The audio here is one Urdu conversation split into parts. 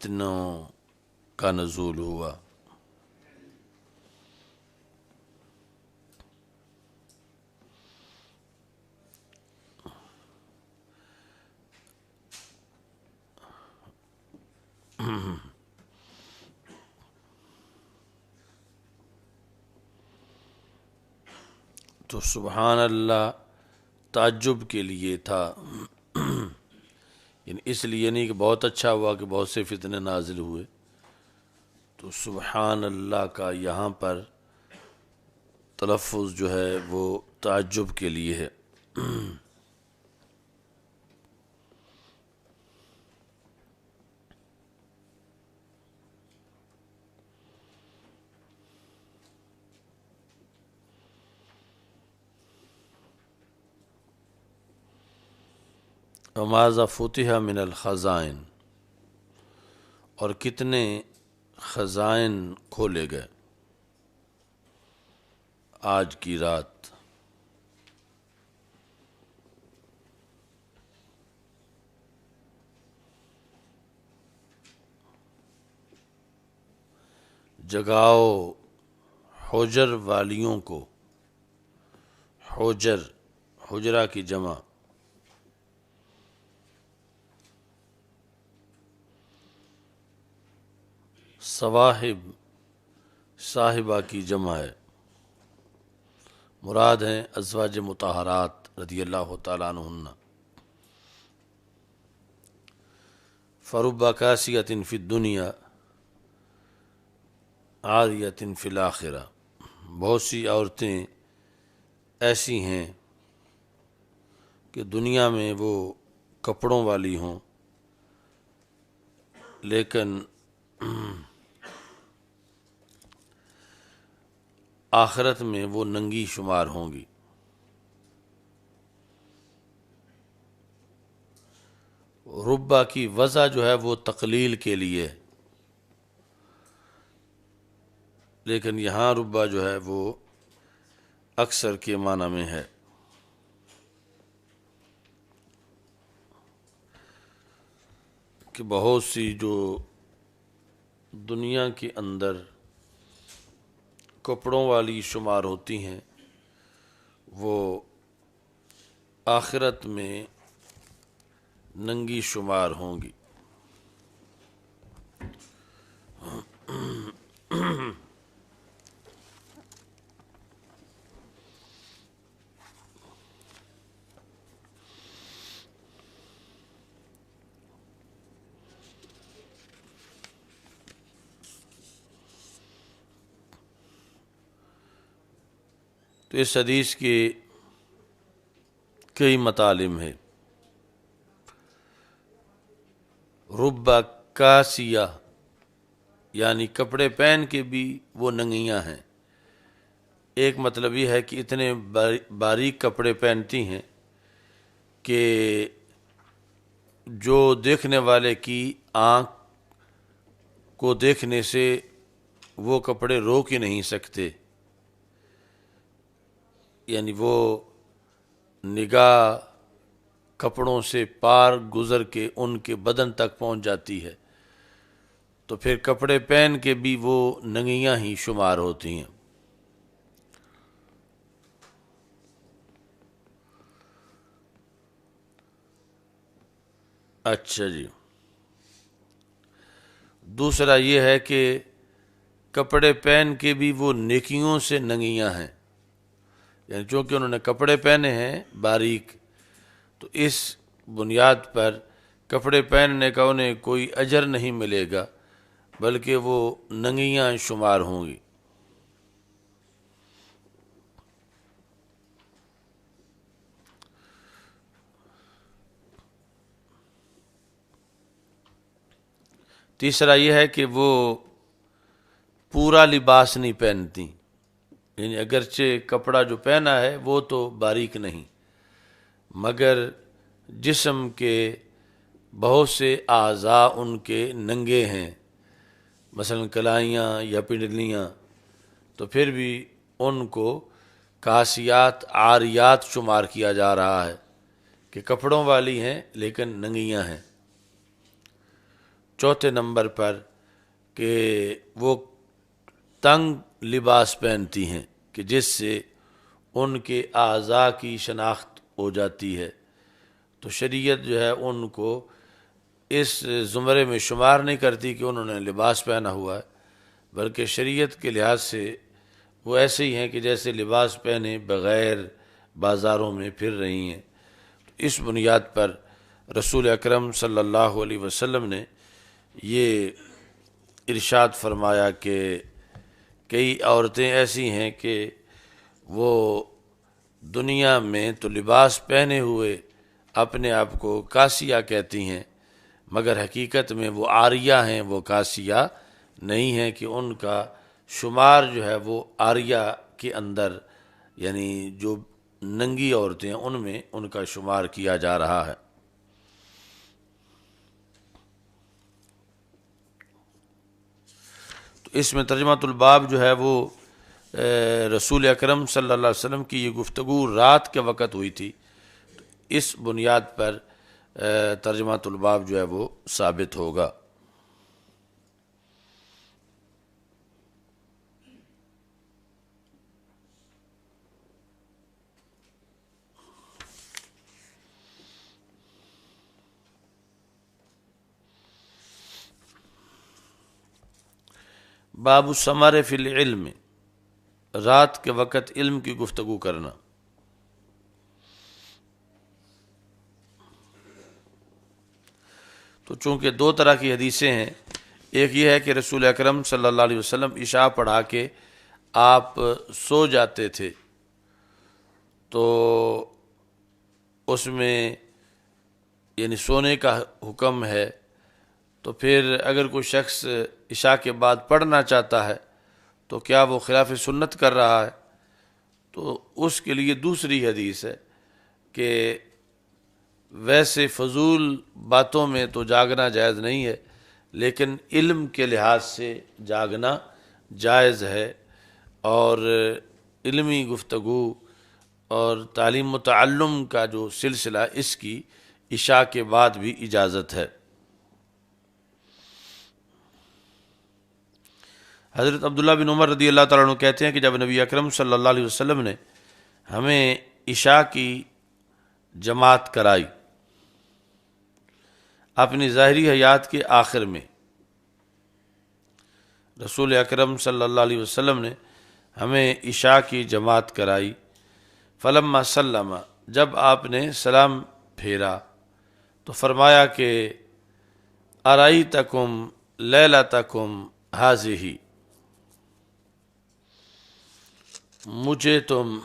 فتنوں کا نزول ہوا۔ تو سبحان اللہ تعجب کے لیے تھا، یعنی اس لیے نہیں کہ بہت اچھا ہوا کہ بہت سے فتنے نازل ہوئے، تو سبحان اللہ کا یہاں پر تلفظ جو ہے وہ تعجب کے لیے ہے۔ وماذا فتح من الخزائن، اور کتنے خزائن کھولے گئے آج کی رات۔ جگاؤ حجر والیوں کو، حجر حجرہ کی جمع، صواحب صاحبہ کی جمع ہے، مراد ہیں ازواج مطہرات رضی اللہ تعالیٰ عنہن۔ فرب کاسیۃ فی الدنیا عاریۃ فی الآخرہ، بہت سی عورتیں ایسی ہیں کہ دنیا میں وہ کپڑوں والی ہوں لیکن آخرت میں وہ ننگی شمار ہوں گی۔ ربا کی وضع جو ہے وہ تقلیل کے لیے، لیکن یہاں ربا جو ہے وہ اکثر کے معنی میں ہے۔ کہ بہت سی جو دنیا کے اندر کپڑوں والی شمار ہوتی ہیں وہ آخرت میں ننگی شمار ہوں گی۔ تو اس حدیث کے کئی مطالب ہیں۔ ربا کاسیہ یعنی کپڑے پہن کے بھی وہ ننگیاں ہیں۔ ایک مطلب یہ ہے کہ اتنے باریک کپڑے پہنتی ہیں کہ جو دیکھنے والے کی آنکھ کو دیکھنے سے وہ کپڑے روک ہی نہیں سکتے، یعنی وہ نگاہ کپڑوں سے پار گزر کے ان کے بدن تک پہنچ جاتی ہے، تو پھر کپڑے پہن کے بھی وہ ننگیاں ہی شمار ہوتی ہیں۔ اچھا جی، دوسرا یہ ہے کہ کپڑے پہن کے بھی وہ نیکیوں سے ننگیاں ہیں، یعنی چونکہ انہوں نے کپڑے پہنے ہیں باریک، تو اس بنیاد پر کپڑے پہننے کا انہیں کوئی اجر نہیں ملے گا بلکہ وہ ننگیاں شمار ہوں گی۔ تیسرا یہ ہے کہ وہ پورا لباس نہیں پہنتی، یعنی اگرچہ کپڑا جو پہنا ہے وہ تو باریک نہیں، مگر جسم کے بہت سے اعضاء ان کے ننگے ہیں، مثلا کلائیاں یا پنڈلیاں، تو پھر بھی ان کو کاسیات عاریات شمار کیا جا رہا ہے کہ کپڑوں والی ہیں لیکن ننگیاں ہیں۔ چوتھے نمبر پر کہ وہ تنگ لباس پہنتی ہیں کہ جس سے ان کے اعضاء کی شناخت ہو جاتی ہے، تو شریعت جو ہے ان کو اس زمرے میں شمار نہیں کرتی کہ انہوں نے لباس پہنا ہوا ہے، بلکہ شریعت کے لحاظ سے وہ ایسے ہی ہیں کہ جیسے لباس پہنے بغیر بازاروں میں پھر رہی ہیں۔ اس بنیاد پر رسول اکرم صلی اللہ علیہ وسلم نے یہ ارشاد فرمایا کہ کئی عورتیں ایسی ہیں کہ وہ دنیا میں تو لباس پہنے ہوئے اپنے آپ کو کاسیہ کہتی ہیں، مگر حقیقت میں وہ عاریہ ہیں، وہ کاسیہ نہیں ہیں، کہ ان کا شمار جو ہے وہ عاریہ کے اندر، یعنی جو ننگی عورتیں ہیں ان میں ان کا شمار کیا جا رہا ہے۔ تو اس میں ترجمۃ الباب جو ہے وہ رسول اکرم صلی اللہ علیہ وسلم کی یہ گفتگو رات کے وقت ہوئی تھی، اس بنیاد پر ترجمۃ الباب جو ہے وہ ثابت ہوگا۔ باب الثمر فی العلم، رات کے وقت علم کی گفتگو کرنا۔ تو چونکہ دو طرح کی حدیثیں ہیں، ایک یہ ہے کہ رسول اکرم صلی اللہ علیہ وسلم عشاء پڑھا کے آپ سو جاتے تھے، تو اس میں یعنی سونے کا حکم ہے، تو پھر اگر کوئی شخص عشاء کے بعد پڑھنا چاہتا ہے تو کیا وہ خلاف سنت کر رہا ہے؟ تو اس کے لیے دوسری حدیث ہے کہ ویسے فضول باتوں میں تو جاگنا جائز نہیں ہے، لیکن علم کے لحاظ سے جاگنا جائز ہے، اور علمی گفتگو اور تعلیم و تعلم کا جو سلسلہ اس کی عشاء کے بعد بھی اجازت ہے۔ حضرت عبداللہ بن عمر رضی اللہ تعالیٰ عنہ کہتے ہیں کہ جب نبی اکرم صلی اللہ علیہ وسلم نے ہمیں عشاء کی جماعت کرائی اپنی ظاہری حیات کے آخر میں، رسول اکرم صلی اللہ علیہ وسلم نے ہمیں عشاء کی جماعت کرائی، فلما سلم، جب آپ نے سلام پھیرا تو فرمایا کہ ارایتکم لیلتکم ھذہ، مجھے تم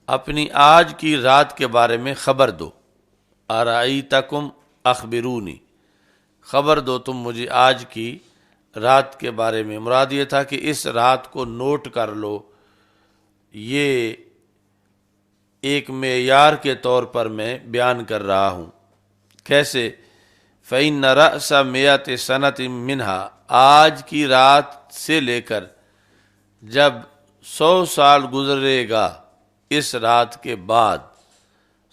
اپنی آج کی رات کے بارے میں خبر دو، ارایتکم اخبرونی، خبر دو تم مجھے آج کی رات کے بارے میں۔ مراد یہ تھا کہ اس رات کو نوٹ کر لو، یہ ایک معیار کے طور پر میں بیان کر رہا ہوں۔ کیسے؟ فَإِنَّ رَأْسَ مِئَةِ سَنَةٍ مِّنْهَا، آج کی رات سے لے کر جب 100 سال گزرے گا، اس رات کے بعد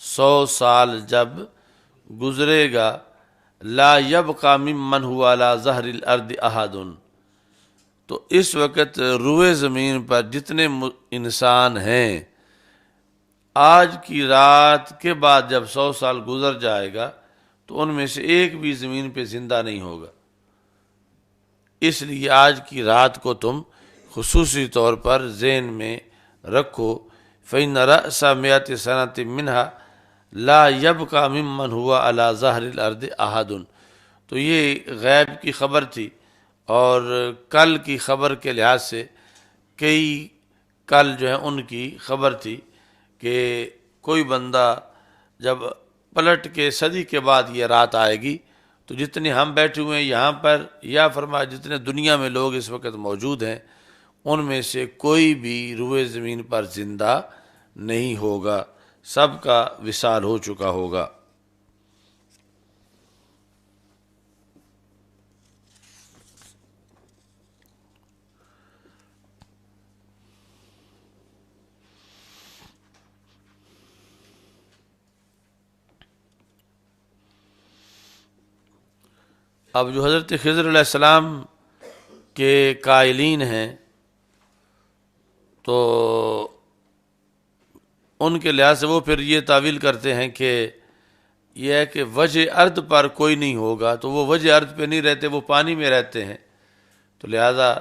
100 سال جب گزرے گا، لا يبقى ممن هو على ظہر الارض احد، تو اس وقت روئے زمین پر جتنے انسان ہیں، آج کی رات کے بعد جب 100 سال گزر جائے گا تو ان میں سے ایک بھی زمین پہ زندہ نہیں ہوگا۔ اس لیے آج کی رات کو تم خصوصی طور پر ذہن میں رکھو۔ فَإِنَّ رَأْسَ مِئَةِ سَنَةٍ مِّنْهَا لَا يَبْقَى مِمَّنْ هُوَ عَلَى ظَهْرِ الْأَرْضِ أَحَدٌ، تو یہ غیب کی خبر تھی، اور کل کی خبر کے لحاظ سے کئی کل جو ہے ان کی خبر تھی کہ کوئی بندہ جب پلٹ کے صدی کے بعد یہ رات آئے گی تو جتنے ہم بیٹھے ہوئے ہیں یہاں پر، یا فرمایا جتنے دنیا میں لوگ اس وقت موجود ہیں، ان میں سے کوئی بھی روئے زمین پر زندہ نہیں ہوگا، سب کا وصال ہو چکا ہوگا۔ اب جو حضرت خضر علیہ السلام کے قائلین ہیں تو ان کے لحاظ سے وہ پھر یہ تعویل کرتے ہیں کہ یہ ہے کہ وجہ ارد پر کوئی نہیں ہوگا، تو وہ وجہ ارد پہ نہیں رہتے، وہ پانی میں رہتے ہیں، تو لہذا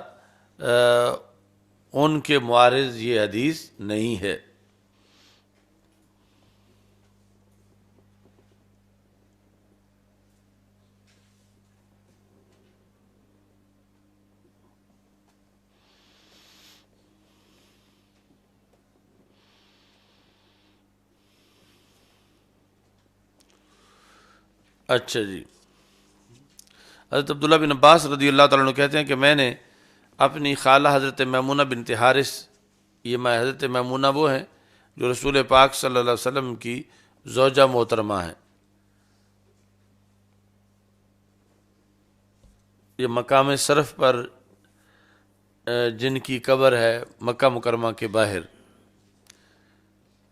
ان کے معارض یہ حدیث نہیں ہے۔ اچھا جی، حضرت عبداللہ بن عباس رضی اللہ تعالیٰ عنہ کہتے ہیں کہ میں نے اپنی خالہ حضرت میمونہ بنت حارث، یہ حضرت میمونہ وہ ہیں جو رسول پاک صلی اللہ علیہ وسلم کی زوجہ محترمہ ہیں، یہ مقام شرف پر جن کی قبر ہے مکہ مکرمہ کے باہر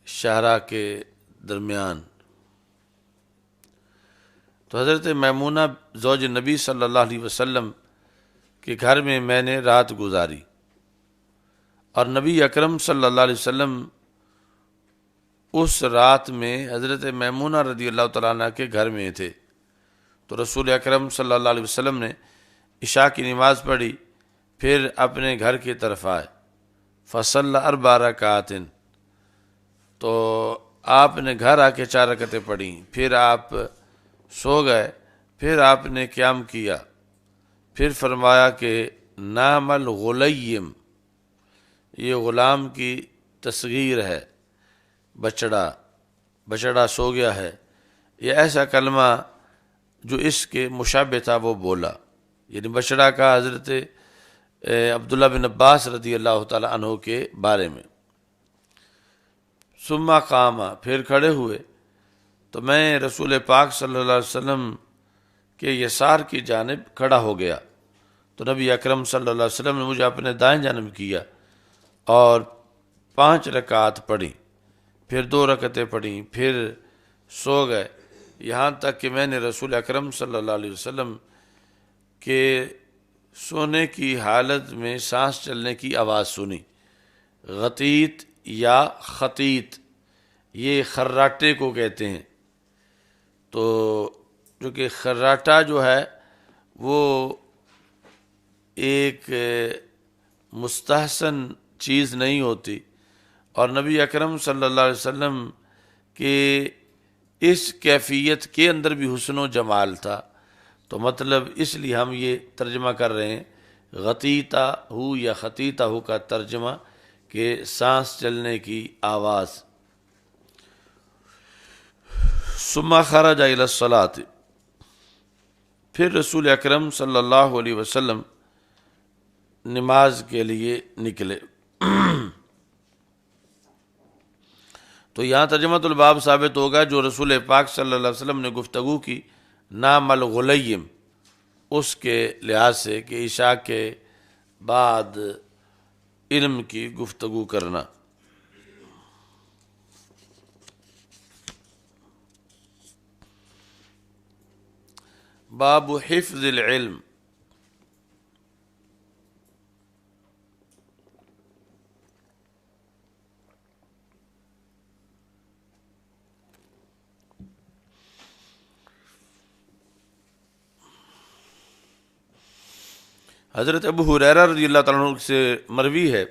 شاہراہ کے درمیان، تو حضرت میمونہ زوج نبی صلی اللہ علیہ وسلم کے گھر میں نے رات گزاری، اور نبی اکرم صلی اللہ علیہ وسلم اس رات میں حضرت میمونہ رضی اللہ تعالیٰ عنہ کے گھر میں تھے، تو رسول اکرم صلی اللہ علیہ وسلم نے عشاء کی نماز پڑھی، پھر اپنے گھر کی طرف آئے، فصلی 4 رکعات، تو آپ نے گھر آ کے 4 رکعتیں پڑھیں، پھر آپ سو گئے، پھر آپ نے قیام کیا، پھر فرمایا کہ نام الغلیم، یہ غلام کی تصغیر ہے، بچڑا سو گیا ہے، یہ ایسا کلمہ جو اس کے مشابہ تھا وہ بولا، یعنی بچڑا کا حضرت عبداللہ بن عباس رضی اللہ تعالی عنہ کے بارے میں۔ ثم قام، پھر کھڑے ہوئے، تو میں رسول پاک صلی اللہ علیہ وسلم کے یسار کی جانب کھڑا ہو گیا، تو نبی اکرم صلی اللہ علیہ وسلم نے مجھے اپنے دائیں جانب کیا اور 5 رکعات پڑھی، پھر 2 رکعتیں پڑھیں، پھر سو گئے، یہاں تک کہ میں نے رسول اکرم صلی اللہ علیہ وسلم کے سونے کی حالت میں سانس چلنے کی آواز سنی، غطیت یا خطیت، یہ خراٹے کو کہتے ہیں، تو جو کہ خراٹا جو ہے وہ ایک مستحسن چیز نہیں ہوتی، اور نبی اکرم صلی اللہ علیہ وسلم کے اس کیفیت کے اندر بھی حسن و جمال تھا، تو مطلب اس لیے ہم یہ ترجمہ کر رہے ہیں غطیتا ہو یا خطیتا ہو کا ترجمہ کہ سانس چلنے کی آواز۔ ثم خرج الی الصلاۃ، پھر رسول اکرم صلی اللہ علیہ وسلم نماز کے لیے نکلے۔ تو یہاں ترجمۃ الباب ثابت ہوگا جو رسول پاک صلی اللہ علیہ وسلم نے گفتگو کی نام الغلیم، اس کے لحاظ سے کہ عشاء کے بعد علم کی گفتگو کرنا۔ باب حفظ العلم، حضرت ابو ہریرہ رضی اللہ تعالیٰ عنہ سے مروی ہے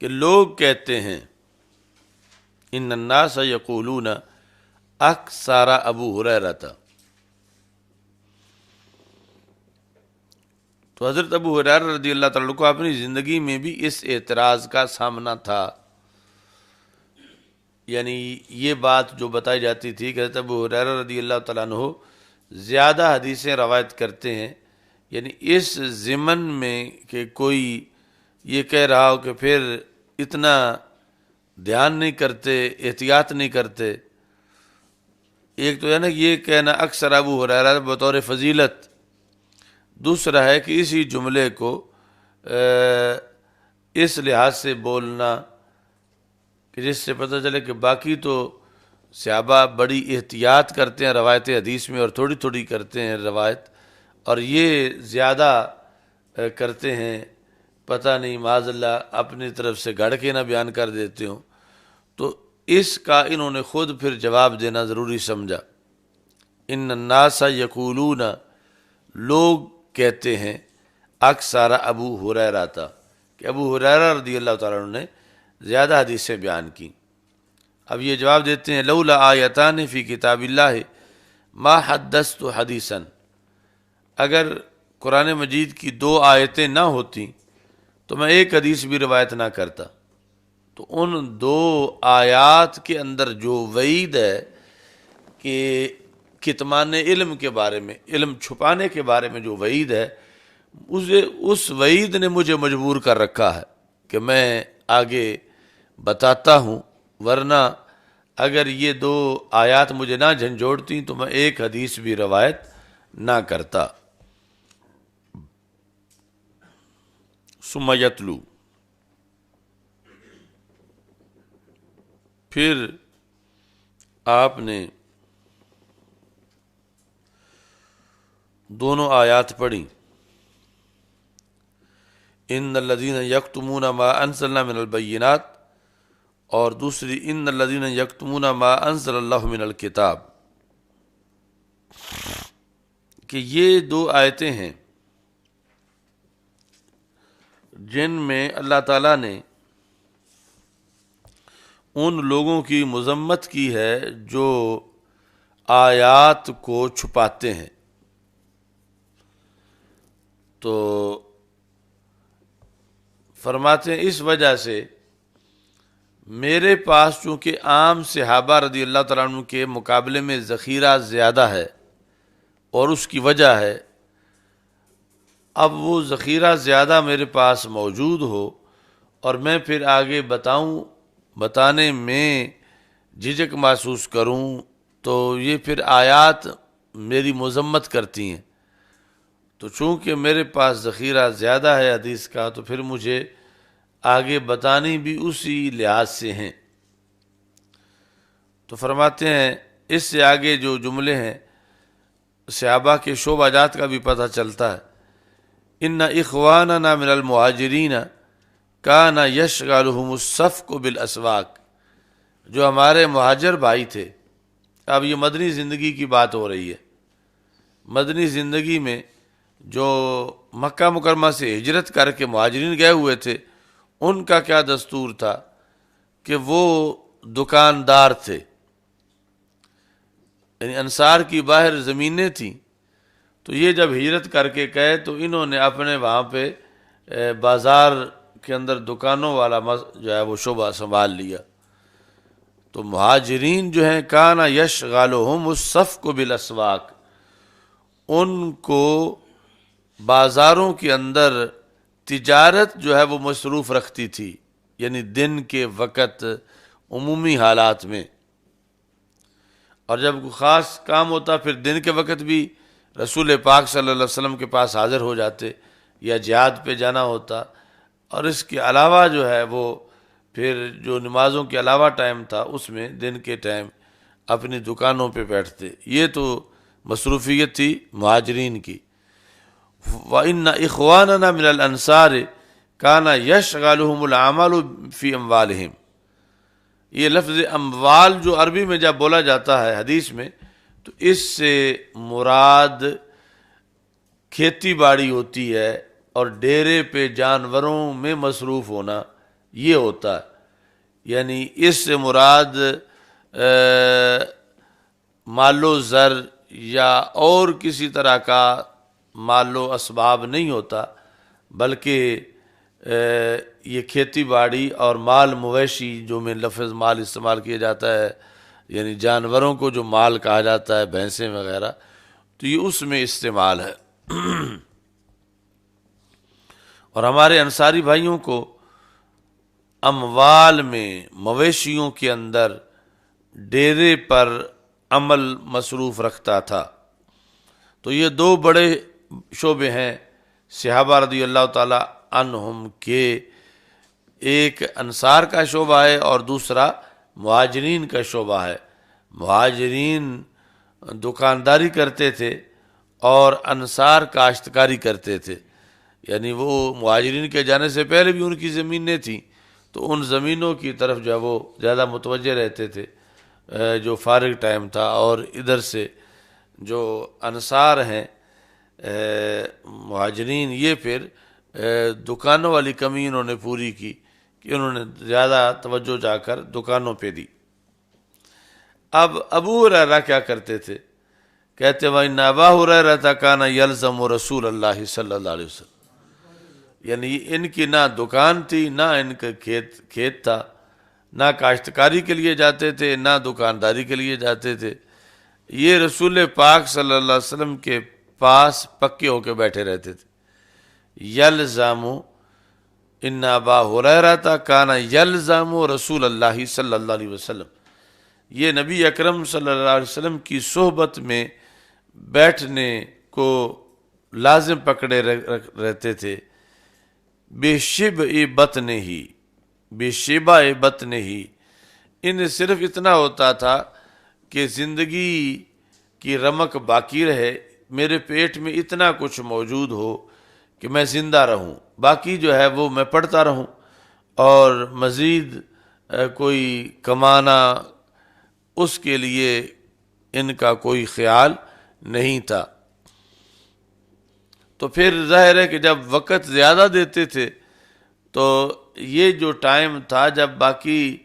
کہ لوگ کہتے ہیں ان الناس یقولون اکثر ابو ہریرہ، تو حضرت ابو ہریرہ رضی اللہ تعالیٰ عنہ کو اپنی زندگی میں بھی اس اعتراض کا سامنا تھا، یعنی یہ بات جو بتائی جاتی تھی کہ حضرت ابو ہریرہ رضی اللہ تعالیٰ عنہ زیادہ حدیثیں روایت کرتے ہیں، یعنی اس ضمن میں کہ کوئی یہ کہہ رہا ہو کہ پھر اتنا دھیان نہیں کرتے، احتیاط نہیں کرتے۔ ایک تو ہے نا یہ کہنا اکثر ابو ہریرہ بطور فضیلت، دوسرا ہے کہ اسی جملے کو اس لحاظ سے بولنا کہ جس سے پتہ چلے کہ باقی تو صحابہ بڑی احتیاط کرتے ہیں روایت حدیث میں اور تھوڑی تھوڑی کرتے ہیں روایت، اور یہ زیادہ کرتے ہیں، پتہ نہیں معاذ اللہ اپنی طرف سے گھڑ کے نہ بیان کر دیتے ہوں، تو اس کا انہوں نے خود پھر جواب دینا ضروری سمجھا۔ ان الناس یقولون، لوگ کہتے ہیں، اکثر ابو ہریرہ تھا کہ ابو ہریرہ رضی اللہ تعالیٰ عنہ نے زیادہ حدیثیں بیان کی۔ اب یہ جواب دیتے ہیں لولا آیتان فی کتاب اللہ ما حدثت حدیثا، اگر قرآن مجید کی 2 آیتیں نہ ہوتی تو میں ایک حدیث بھی روایت نہ کرتا۔ تو ان 2 آیات کے اندر جو وعید ہے کہ کتمان علم کے بارے میں، علم چھپانے کے بارے میں جو وعید ہے، اس وعید نے مجھے مجبور کر رکھا ہے کہ میں آگے بتاتا ہوں، ورنہ اگر یہ 2 آیات مجھے نہ جھنجھوڑتی تو میں ایک حدیث بھی روایت نہ کرتا۔ ثم یتلو، پھر آپ نے دونوں آیات پڑھی، ان الذین یکتمون ما انزلنا من البینات، اور دوسری ان الذین یکتمون ما انزل اللہ من الکتاب، کہ یہ 2 آیتیں ہیں جن میں اللہ تعالیٰ نے ان لوگوں کی مذمت کی ہے جو آیات کو چھپاتے ہیں۔ تو فرماتے ہیں اس وجہ سے میرے پاس چونکہ عام صحابہ رضی اللہ تعالیٰ عنہ کے مقابلے میں ذخیرہ زیادہ ہے، اور اس کی وجہ ہے اب وہ ذخیرہ زیادہ میرے پاس موجود ہو اور میں پھر آگے بتانے میں جھجک محسوس کروں تو یہ پھر آیات میری مذمت کرتی ہیں۔ تو چونکہ میرے پاس ذخیرہ زیادہ ہے حدیث کا، تو پھر مجھے آگے بتانی بھی اسی لحاظ سے ہیں۔ تو فرماتے ہیں اس سے آگے جو جملے ہیں صحابہ کے شعبہ جات کا بھی پتہ چلتا ہے۔ ان اخواننا من المہاجرین کان یشغلہم الصفق بالاسواق، جو ہمارے مہاجر بھائی تھے، اب یہ مدنی زندگی کی بات ہو رہی ہے۔ مدنی زندگی میں جو مکہ مکرمہ سے ہجرت کر کے مہاجرین گئے ہوئے تھے، ان کا کیا دستور تھا کہ وہ دکاندار تھے، یعنی انصار کی باہر زمینیں تھیں، تو یہ جب ہجرت کر کے گئے تو انہوں نے اپنے وہاں پہ بازار کے اندر دکانوں والا جو ہے وہ شعبہ سنبھال لیا۔ تو مہاجرین جو ہیں کانا یشغلہم الصفق بالاسواق، ان کو بازاروں کے اندر تجارت جو ہے وہ مصروف رکھتی تھی، یعنی دن کے وقت عمومی حالات میں، اور جب کوئی خاص کام ہوتا پھر دن کے وقت بھی رسول پاک صلی اللہ علیہ وسلم کے پاس حاضر ہو جاتے، یا جہاد پہ جانا ہوتا، اور اس کے علاوہ جو ہے وہ پھر جو نمازوں کے علاوہ ٹائم تھا اس میں دن کے ٹائم اپنی دکانوں پہ بیٹھتے۔ یہ تو مصروفیت تھی مہاجرین کی۔ وَإِنَّ إِخْوَانَنَا مِنَ الْأَنصَارِ كَانَ يَشْغَلُهُمُ الْعَمَلُ فِي أَمْوَالِهِمْ، یہ لفظ اموال جو عربی میں جب بولا جاتا ہے حدیث میں، تو اس سے مراد کھیتی باڑی ہوتی ہے اور ڈیرے پہ جانوروں میں مصروف ہونا، یہ ہوتا ہے۔ یعنی اس سے مراد مال و زر یا اور کسی طرح کا مال و اسباب نہیں ہوتا، بلکہ یہ کھیتی باڑی اور مال مویشی، جو میں لفظ مال استعمال کیا جاتا ہے، یعنی جانوروں کو جو مال کہا جاتا ہے، بھینسیں وغیرہ، تو یہ اس میں استعمال ہے۔ اور ہمارے انصاری بھائیوں کو اموال میں، مویشیوں کے اندر ڈیرے پر عمل مصروف رکھتا تھا۔ تو یہ 2 بڑے شعبے ہیں صحابہ رضی اللہ تعالی عنہم کے، ایک انصار کا شعبہ ہے اور دوسرا مہاجرین کا شعبہ ہے۔ مہاجرین دکانداری کرتے تھے اور انصار کاشتکاری کرتے تھے، یعنی وہ مہاجرین کے جانے سے پہلے بھی ان کی زمینیں تھیں تو ان زمینوں کی طرف جو ہے وہ زیادہ متوجہ رہتے تھے جو فارغ ٹائم تھا، اور ادھر سے جو انصار ہیں مہاجرین، یہ پھر دکانوں والی کمی انہوں نے پوری کی کہ انہوں نے زیادہ توجہ جا کر دکانوں پہ دی۔ اب ابو ہریرہ کیا کرتے تھے؟ کہتے وَإِنَّ أَبَا هُرَيْرَةَ كَانَ يَلْزَمُ رسول اللہ صلی اللہ علیہ وسلم، یعنی ان کی نہ دکان تھی، نہ ان کا کھیت تھا، نہ کاشتکاری کے لیے جاتے تھے، نہ دکانداری کے لیے جاتے تھے، یہ رسول پاک صلی اللہ علیہ وسلم کے پاس پکے ہو کے بیٹھے رہتے تھے۔ یلزم، ان ابا ہریرہ کان یلزم رسول اللہ صلی اللہ علیہ وسلم، یہ نبی اکرم صلی اللہ علیہ وسلم کی صحبت میں بیٹھنے کو لازم پکڑے رہتے تھے۔ بے شبع بطن ہی، بے شبع بطن ہی، انہیں صرف اتنا ہوتا تھا کہ زندگی کی رمق باقی رہے، میرے پیٹ میں اتنا کچھ موجود ہو کہ میں زندہ رہوں، باقی جو ہے وہ میں پڑھتا رہوں، اور مزید کوئی کمانا اس کے لیے ان کا کوئی خیال نہیں تھا۔ تو پھر ظاہر ہے کہ جب وقت زیادہ دیتے تھے تو یہ جو ٹائم تھا جب باقی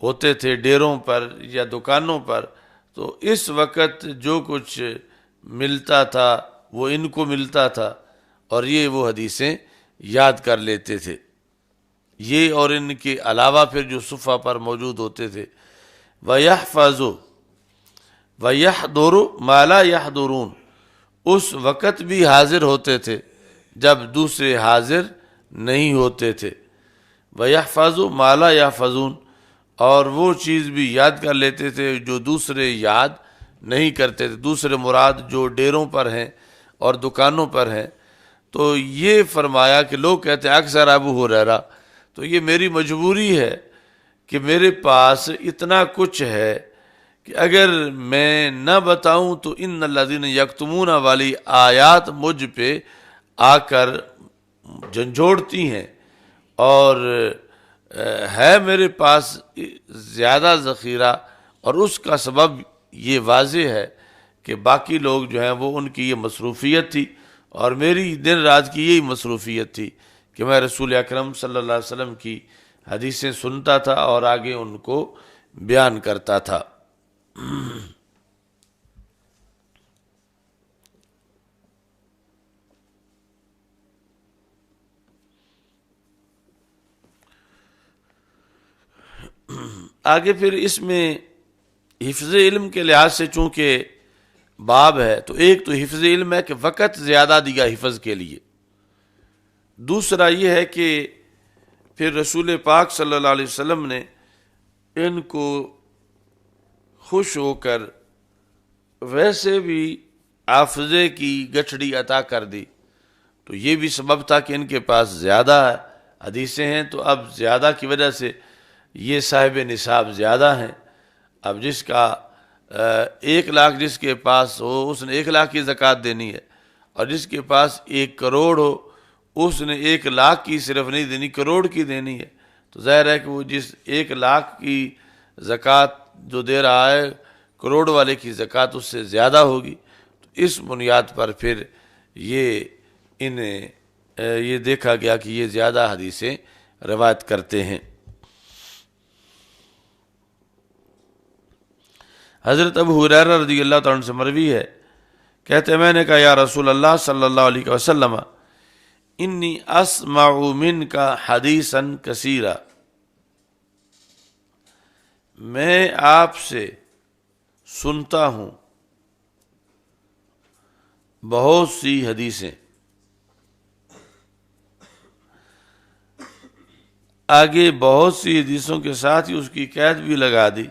ہوتے تھے ڈیروں پر یا دکانوں پر، تو اس وقت جو کچھ ملتا تھا وہ ان کو ملتا تھا، اور یہ وہ حدیثیں یاد کر لیتے تھے، یہ اور ان کے علاوہ پھر جو صفحہ پر موجود ہوتے تھے۔ وَيَحْفَظُ وَيَحْضُرُ مَا لَا يَحْضُرُونَ، اس وقت بھی حاضر ہوتے تھے جب دوسرے حاضر نہیں ہوتے تھے۔ وَيَحْفَظُ مَا لَا يَحْفَظُونَ، اور وہ چیز بھی یاد کر لیتے تھے جو دوسرے یاد نہیں کرتے تھے، دوسرے مراد جو ڈیروں پر ہیں اور دکانوں پر ہیں۔ تو یہ فرمایا کہ لوگ کہتے ہیں اکثر ابو ہریرہ، تو یہ میری مجبوری ہے کہ میرے پاس اتنا کچھ ہے کہ اگر میں نہ بتاؤں تو ان الذین یکتمون والی آیات مجھ پہ آ کر جھنجھوڑتی ہیں، اور ہے میرے پاس زیادہ ذخیرہ، اور اس کا سبب یہ واضح ہے کہ باقی لوگ جو ہیں وہ ان کی یہ مصروفیت تھی، اور میری دن رات کی یہی مصروفیت تھی کہ میں رسول اکرم صلی اللہ علیہ وسلم کی حدیثیں سنتا تھا اور آگے ان کو بیان کرتا تھا۔ آگے پھر اس میں حفظ علم کے لحاظ سے چونکہ باب ہے، تو ایک تو حفظ علم ہے کہ وقت زیادہ دیا حفظ کے لیے، دوسرا یہ ہے کہ پھر رسول پاک صلی اللہ علیہ وسلم نے ان کو خوش ہو کر ویسے بھی حافظے کی گٹھڑی عطا کر دی، تو یہ بھی سبب تھا کہ ان کے پاس زیادہ حدیثیں ہیں، تو اب زیادہ کی وجہ سے یہ صاحب نصاب زیادہ ہیں۔ اب جس کا 1,00,000 جس کے پاس ہو اس نے 1,00,000 کی زکوٰۃ دینی ہے، اور جس کے پاس 1 کروڑ ہو اس نے 1,00,000 کی صرف نہیں دینی، کروڑ کی دینی ہے۔ تو ظاہر ہے کہ وہ جس 1,00,000 کی زکوٰۃ جو دے رہا ہے، کروڑ والے کی زکوٰۃ اس سے زیادہ ہوگی۔ تو اس بنیاد پر پھر یہ دیکھا گیا کہ یہ زیادہ حدیثیں روایت کرتے ہیں۔ حضرت ابو ہریرہ رضی اللہ تعالیٰ عنہ سے مروی ہے، کہتے ہیں میں نے کہا یا رسول اللہ صلی اللہ علیہ وسلم انی اسمع منک حدیثا کثیرا، میں آپ سے سنتا ہوں بہت سی حدیثیں۔ آگے بہت سی حدیثوں کے ساتھ ہی اس کی قید بھی لگا دی،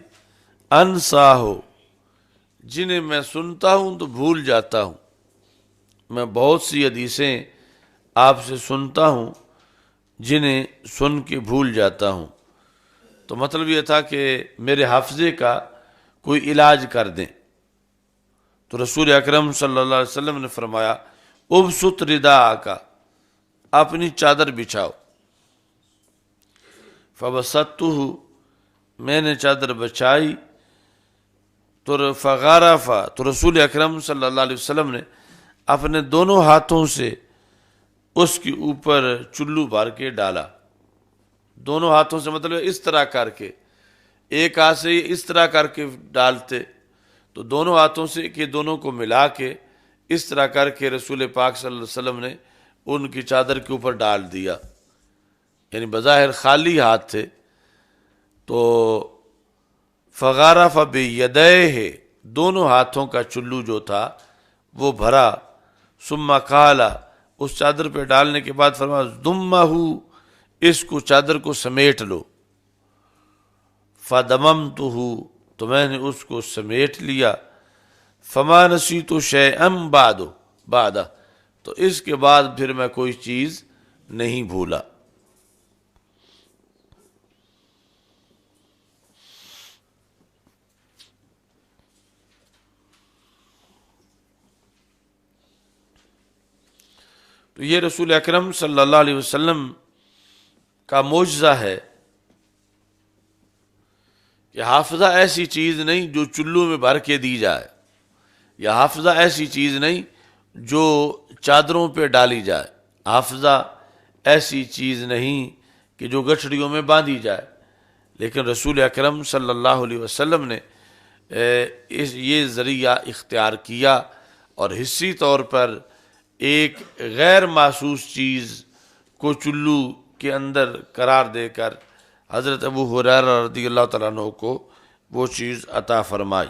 انسا ہو، جنہیں میں سنتا ہوں تو بھول جاتا ہوں۔ میں بہت سی حدیثیں آپ سے سنتا ہوں جنہیں سن کے بھول جاتا ہوں۔ تو مطلب یہ تھا کہ میرے حافظے کا کوئی علاج کر دیں۔ تو رسول اکرم صلی اللہ علیہ وسلم نے فرمایا ابسط رداءک، اپنی چادر بچھاؤ۔ فبسطتہ، میں نے چادر بچھائی، تو فغرف، تو رسول اکرم صلی اللہ علیہ وسلم نے اپنے دونوں ہاتھوں سے اس کے اوپر چلو بھر کے ڈالا۔ دونوں ہاتھوں سے مطلب اس طرح کر کے، ایک ہاتھ سے اس طرح کر کے ڈالتے، تو دونوں ہاتھوں سے کہ دونوں کو ملا کے اس طرح کر کے رسول پاک صلی اللہ علیہ وسلم نے ان کی چادر کے اوپر ڈال دیا، یعنی بظاہر خالی ہاتھ تھے۔ تو فغرف بیدیہ، دونوں ہاتھوں کا چلو جو تھا وہ بھرا، ثم قال، اس چادر پہ ڈالنے کے بعد فرمایا ضمہ، اس کو چادر کو سمیٹ لو۔ فضممتہ، تو میں نے اس کو سمیٹ لیا۔ فما نسیت شیئا بعد، تو اس کے بعد پھر میں کوئی چیز نہیں بھولا۔ تو یہ رسول اکرم صلی اللہ علیہ وسلم کا معجزہ ہے کہ حافظہ ایسی چیز نہیں جو چلو میں بھر کے دی جائے، یا حافظہ ایسی چیز نہیں جو چادروں پہ ڈالی جائے، حافظہ ایسی چیز نہیں کہ جو گٹھڑیوں میں باندھی جائے، لیکن رسول اکرم صلی اللہ علیہ وسلم نے یہ ذریعہ اختیار کیا اور حصی طور پر ایک غیر محسوس چیز کو چلو کے اندر قرار دے کر حضرت ابو ہریرہ رضی اللہ تعالیٰ عنہ کو وہ چیز عطا فرمائی۔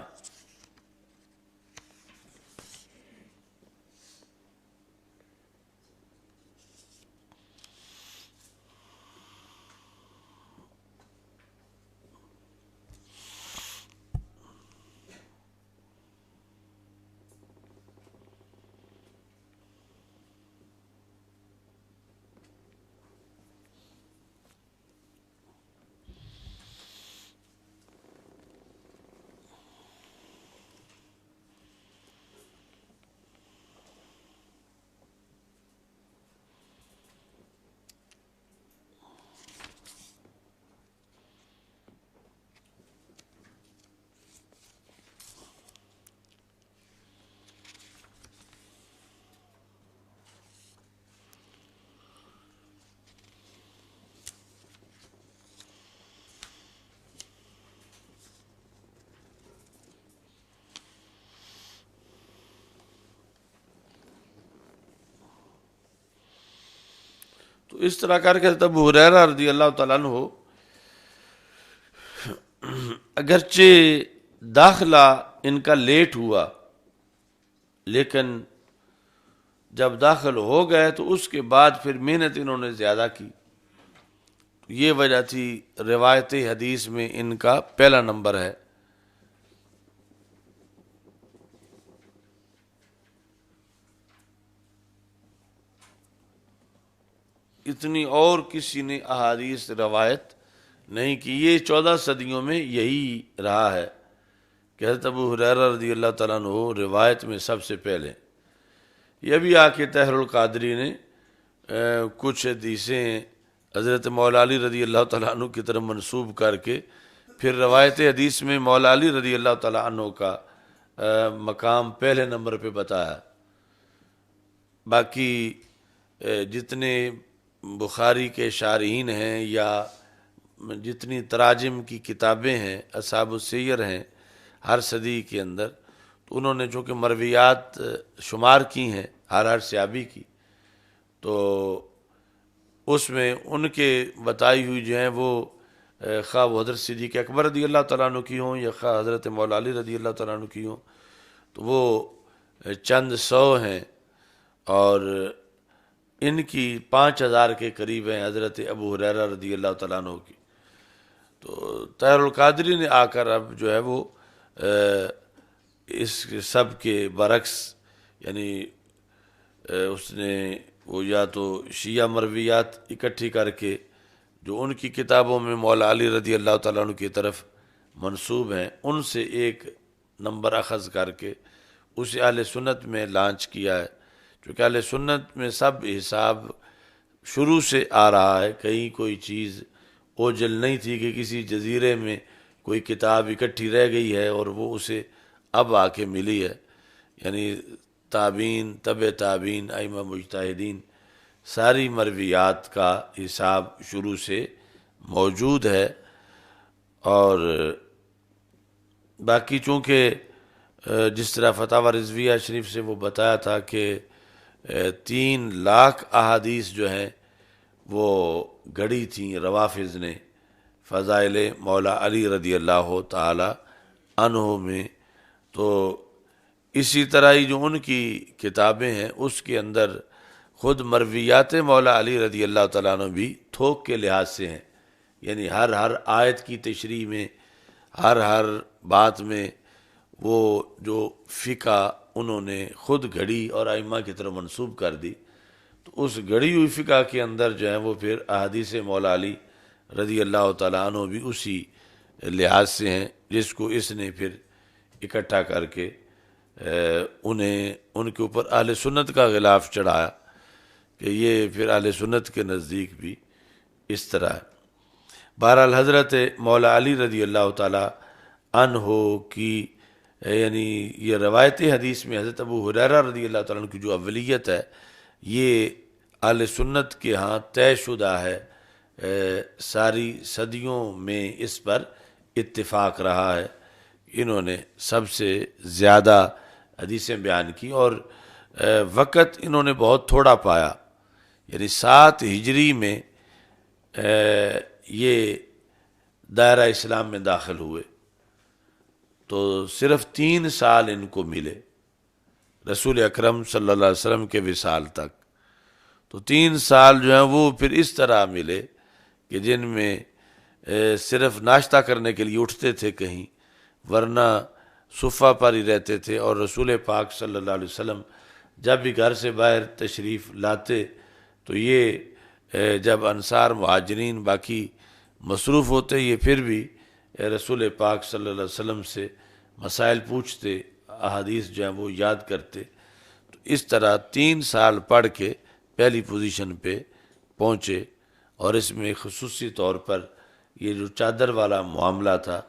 تو اس طرح کر کے حضرت ابو ہریرہ رضی اللہ تعالیٰ عنہ اگرچہ داخلہ ان کا لیٹ ہوا، لیکن جب داخل ہو گئے تو اس کے بعد پھر محنت انہوں نے زیادہ کی۔ یہ وجہ تھی روایت حدیث میں ان کا پہلا نمبر ہے۔ اتنی اور کسی نے احادیث روایت نہیں کی۔ یہ 14 صدیوں میں یہی رہا ہے کہ حضرت ابو ہریرہ رضی اللہ تعالیٰ عنہ روایت میں سب سے پہلے۔ یہ بھی آ کے طاہر القادری نے کچھ حدیثیں حضرت مولا علی رضی اللہ تعالیٰ عنہ کی طرف منسوب کر کے پھر روایت حدیث میں مولا علی رضی اللہ تعالیٰ عنہ کا مقام پہلے نمبر پہ بتایا۔ باقی جتنے بخاری کے شارحین ہیں یا جتنی تراجم کی کتابیں ہیں، اصحاب السیر ہیں ہر صدی کے اندر، تو انہوں نے جو کہ مرویات شمار کی ہیں ہر صحابی کی، تو اس میں ان کے بتائی ہوئی جو ہیں وہ خواہ وہ حضرت صدیق اکبر رضی اللہ تعالیٰ عنہ کی ہوں یا خواہ حضرت مولا علی رضی اللہ تعالیٰ عنہ کی ہوں، تو وہ چند سو ہیں، اور ان کی 5000 کے قریب ہیں حضرت ابو ہریرہ رضی اللہ تعالیٰ عنہ کی۔ تو طاہر القادری نے آ کر اب جو ہے وہ اس سب کے برعکس، یعنی اس نے وہ یا تو شیعہ مرویات اکٹھی کر کے جو ان کی کتابوں میں مولا علی رضی اللہ تعالیٰ عنہ کی طرف منسوب ہیں ان سے ایک نمبر اخذ کر کے اسے اہل سنت میں لانچ کیا ہے، چونکہ اہل سنت میں سب حساب شروع سے آ رہا ہے، کہیں کوئی چیز اوجل نہیں تھی کہ کسی جزیرے میں کوئی کتاب اکٹھی رہ گئی ہے اور وہ اسے اب آ کے ملی ہے، یعنی تابعین، تبع تابعین، ائمہ مجتہدین، ساری مرویات کا حساب شروع سے موجود ہے۔ اور باقی چونکہ جس طرح فتاوی رضویہ شریف سے وہ بتایا تھا کہ 3 لاکھ احادیث جو ہیں وہ گھڑی تھیں روافظ نے فضائل مولا علی رضی اللہ تعالی عنہ میں، تو اسی طرح ہی جو ان کی کتابیں ہیں اس کے اندر خود مرویات مولا علی رضی اللہ تعالیٰ عنہ بھی تھوک کے لحاظ سے ہیں، یعنی ہر آیت کی تشریح میں، ہر بات میں وہ جو فقہ انہوں نے خود گھڑی اور ائمہ کی طرف منسوب کر دی، تو اس گھڑی ہوئی فقہ کے اندر جو ہے وہ پھر احادیث مولا علی رضی اللہ تعالیٰ عنہ بھی اسی لحاظ سے ہیں جس کو اس نے پھر اکٹھا کر کے انہیں ان کے اوپر اہل سنت کا غلاف چڑھایا کہ یہ پھر اہل سنت کے نزدیک بھی اس طرح ہے۔ بہرحال حضرت مولا علی رضی اللہ تعالیٰ عنہ کی یعنی یہ روایت حدیث میں حضرت ابو ہریرہ رضی اللہ تعالیٰ عنہ کی جو اولیت ہے یہ اہل سنت کے ہاں طے شدہ ہے، ساری صدیوں میں اس پر اتفاق رہا ہے، انہوں نے سب سے زیادہ حدیثیں بیان کی اور وقت انہوں نے بہت تھوڑا پایا، یعنی 7 ہجری میں یہ دائرہ اسلام میں داخل ہوئے، تو صرف 3 سال ان کو ملے رسول اکرم صلی اللہ علیہ وسلم کے وصال تک، تو 3 سال جو ہیں وہ پھر اس طرح ملے کہ جن میں صرف ناشتہ کرنے کے لیے اٹھتے تھے کہیں، ورنہ صفہ پر ہی رہتے تھے، اور رسول پاک صلی اللہ علیہ وسلم جب بھی گھر سے باہر تشریف لاتے تو یہ جب انصار مہاجرین باقی مصروف ہوتے یہ پھر بھی رسول پاک صلی اللہ علیہ وسلم سے مسائل پوچھتے، احادیث جو ہیں وہ یاد کرتے، تو اس طرح 3 سال پڑھ کے پہلی پوزیشن پہ پہنچے۔ اور اس میں خصوصی طور پر یہ جو چادر والا معاملہ تھا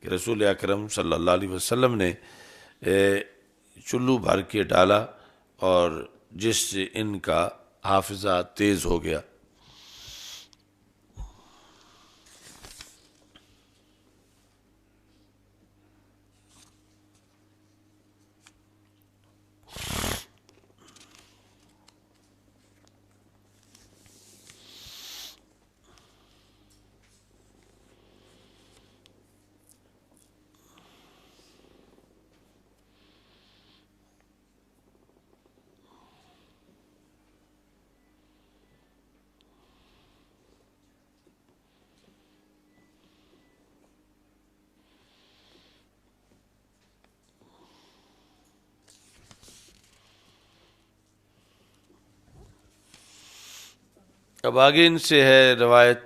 کہ رسول اکرم صلی اللہ علیہ وسلم نے چلو بھر کے ڈالا اور جس سے ان کا حافظہ تیز ہو گیا۔ اب آگے ان سے ہے روایت،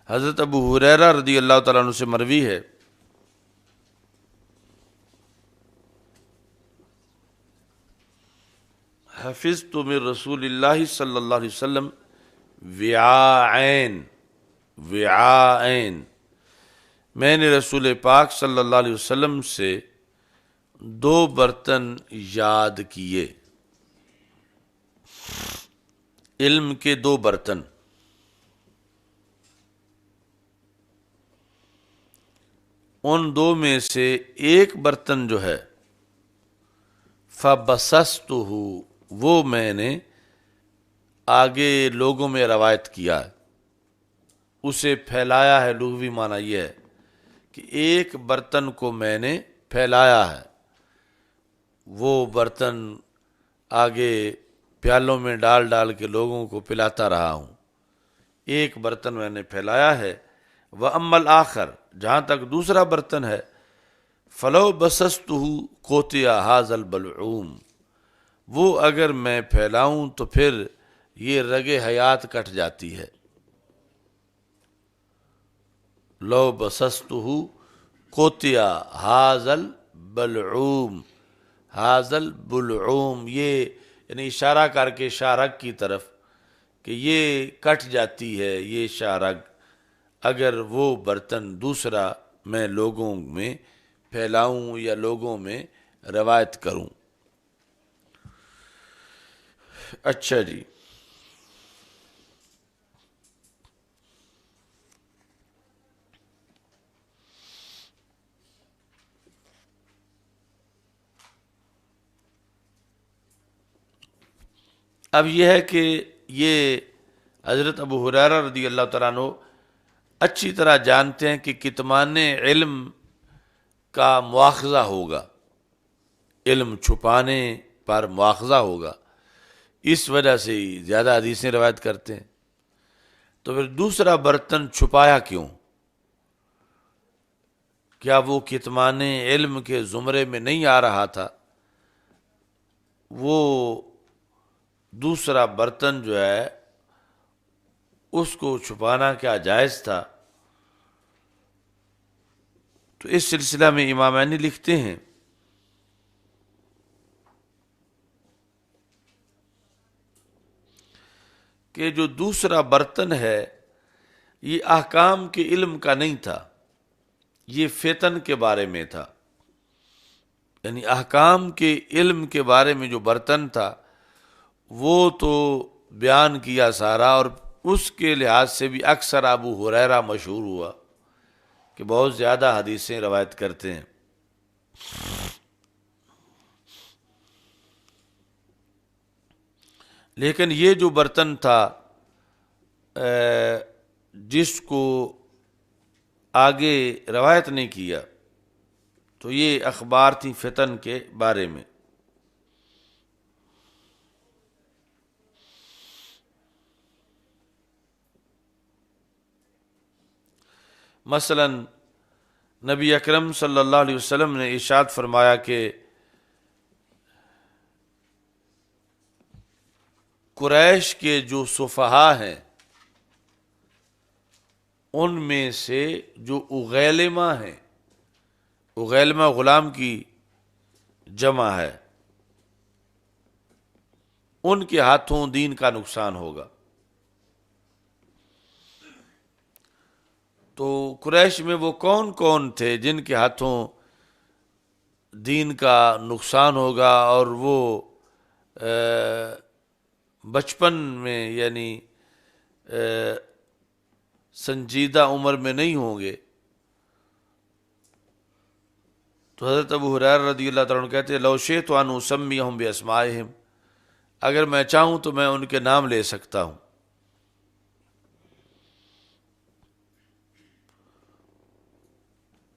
حضرت ابو ہریرہ رضی اللہ تعالیٰ عنہ سے مروی ہے، حفظت من رسول اللہ صلی اللہ علیہ وسلم وعاءین، میں نے رسول پاک صلی اللہ علیہ وسلم سے 2 برتن یاد کیے، علم کے 2 برتن، ان 2 میں سے ایک برتن جو ہے فَبَسَسْتُهُ، وہ میں نے آگے لوگوں میں روایت کیا ہے، اسے پھیلایا ہے۔ لغوی معنی یہ ہے کہ ایک برتن کو میں نے پھیلایا ہے، وہ برتن آگے پیالوں میں ڈال ڈال کے لوگوں کو پلاتا رہا ہوں، ایک برتن میں نے پھیلایا ہے۔ وَأَمَّا الْآخَرُ، جہاں تک دوسرا برتن ہے، فَلَوْ بَسَسْتُهُ قُطِعَ هَذَا الْبَلْعُومُ، وہ اگر میں پھیلاؤں تو پھر یہ رگ حیات کٹ جاتی ہے۔ لو بسستہ قطع حاضل بلعوم، حاضل بلعوم، یہ یعنی اشارہ کر کے شارک کی طرف کہ یہ کٹ جاتی ہے یہ شارک اگر وہ برتن دوسرا میں لوگوں میں پھیلاؤں یا لوگوں میں روایت کروں۔ اچھا جی، اب یہ ہے کہ یہ حضرت ابو ہریرہ رضی اللہ تعالیٰ عنہ اچھی طرح جانتے ہیں کہ کتمان علم کا مواخذہ ہوگا، علم چھپانے پر مواخذہ ہوگا، اس وجہ سے ہی زیادہ حدیثیں روایت کرتے ہیں۔ تو پھر دوسرا برتن چھپایا کیوں؟ کیا وہ کتمان علم کے زمرے میں نہیں آ رہا تھا؟ وہ دوسرا برتن جو ہے اس کو چھپانا کیا جائز تھا؟ تو اس سلسلہ میں امام عینی لکھتے ہیں کہ جو دوسرا برتن ہے یہ احکام کے علم کا نہیں تھا، یہ فتن کے بارے میں تھا، یعنی احکام کے علم کے بارے میں جو برتن تھا وہ تو بیان کیا سارا، اور اس کے لحاظ سے بھی اکثر ابو ہریرہ مشہور ہوا کہ بہت زیادہ حدیثیں روایت کرتے ہیں۔ لیکن یہ جو برتن تھا جس کو آگے روایت نہیں کیا، تو یہ اخبار تھی فتن کے بارے میں۔ مثلا نبی اکرم صلی اللہ علیہ وسلم نے ارشاد فرمایا کہ قریش کے جو صفحاء ہیں ان میں سے جو اغیلمہ ہیں، اغیلمہ غلام کی جمع ہے، ان کے ہاتھوں دین کا نقصان ہوگا۔ تو قریش میں وہ کون کون تھے جن کے ہاتھوں دین کا نقصان ہوگا اور وہ بچپن میں یعنی سنجیدہ عمر میں نہیں ہوں گے؟ تو حضرت ابو ہریرہ رضی اللہ تعالیٰ عنہ کہتے ہیں لو شئت ان اسمیہم باسمائہم، اگر میں چاہوں تو میں ان کے نام لے سکتا ہوں۔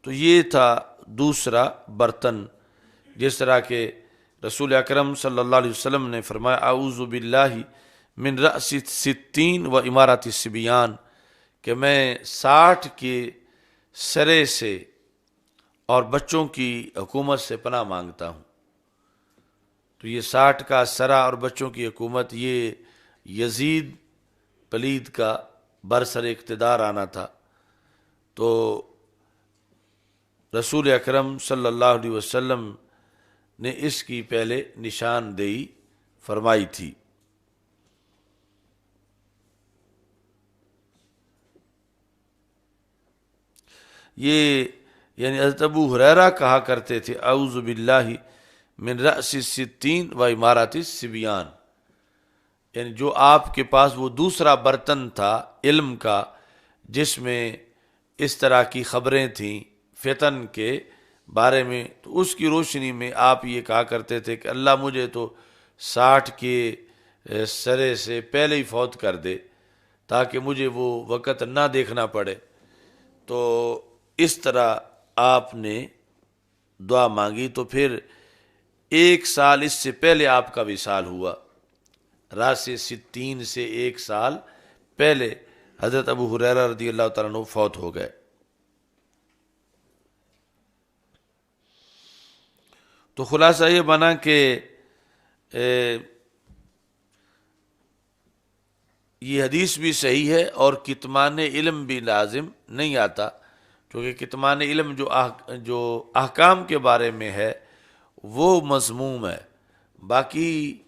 تو یہ تھا دوسرا برتن، جس طرح کہ رسول اکرم صلی اللہ علیہ وسلم نے فرمایا اعوذ باللہ من رأس ستین و امارت الصبیان، کہ میں 60 کے سرے سے اور بچوں کی حکومت سے پناہ مانگتا ہوں۔ تو یہ 60 کا سرا اور بچوں کی حکومت، یہ یزید پلید کا برسر اقتدار آنا تھا۔ تو رسول اکرم صلی اللہ علیہ وسلم نے اس کی پہلے نشاندہی فرمائی تھی۔ یہ یعنی حضرت ابو ہریرہ کہا کرتے تھے اعوذ باللہ من رأس الستین و امارت الصبیان، یعنی جو آپ کے پاس وہ دوسرا برتن تھا علم کا جس میں اس طرح کی خبریں تھیں فتن کے بارے میں، تو اس کی روشنی میں آپ یہ کہا کرتے تھے کہ اللہ مجھے تو 60 کے سرے سے پہلے ہی فوت کر دے تاکہ مجھے وہ وقت نہ دیکھنا پڑے۔ تو اس طرح آپ نے دعا مانگی، تو پھر 1 سال اس سے پہلے آپ کا وصال ہوا، راس 60 سے 1 سال پہلے حضرت ابو ہریرہ رضی اللہ تعالیٰ عنہ فوت ہو گئے۔ تو خلاصہ یہ بنا کہ یہ حدیث بھی صحیح ہے اور کتمان علم بھی لازم نہیں آتا، کیونکہ کتمان علم جو احکام کے بارے میں ہے وہ مذموم ہے. باقی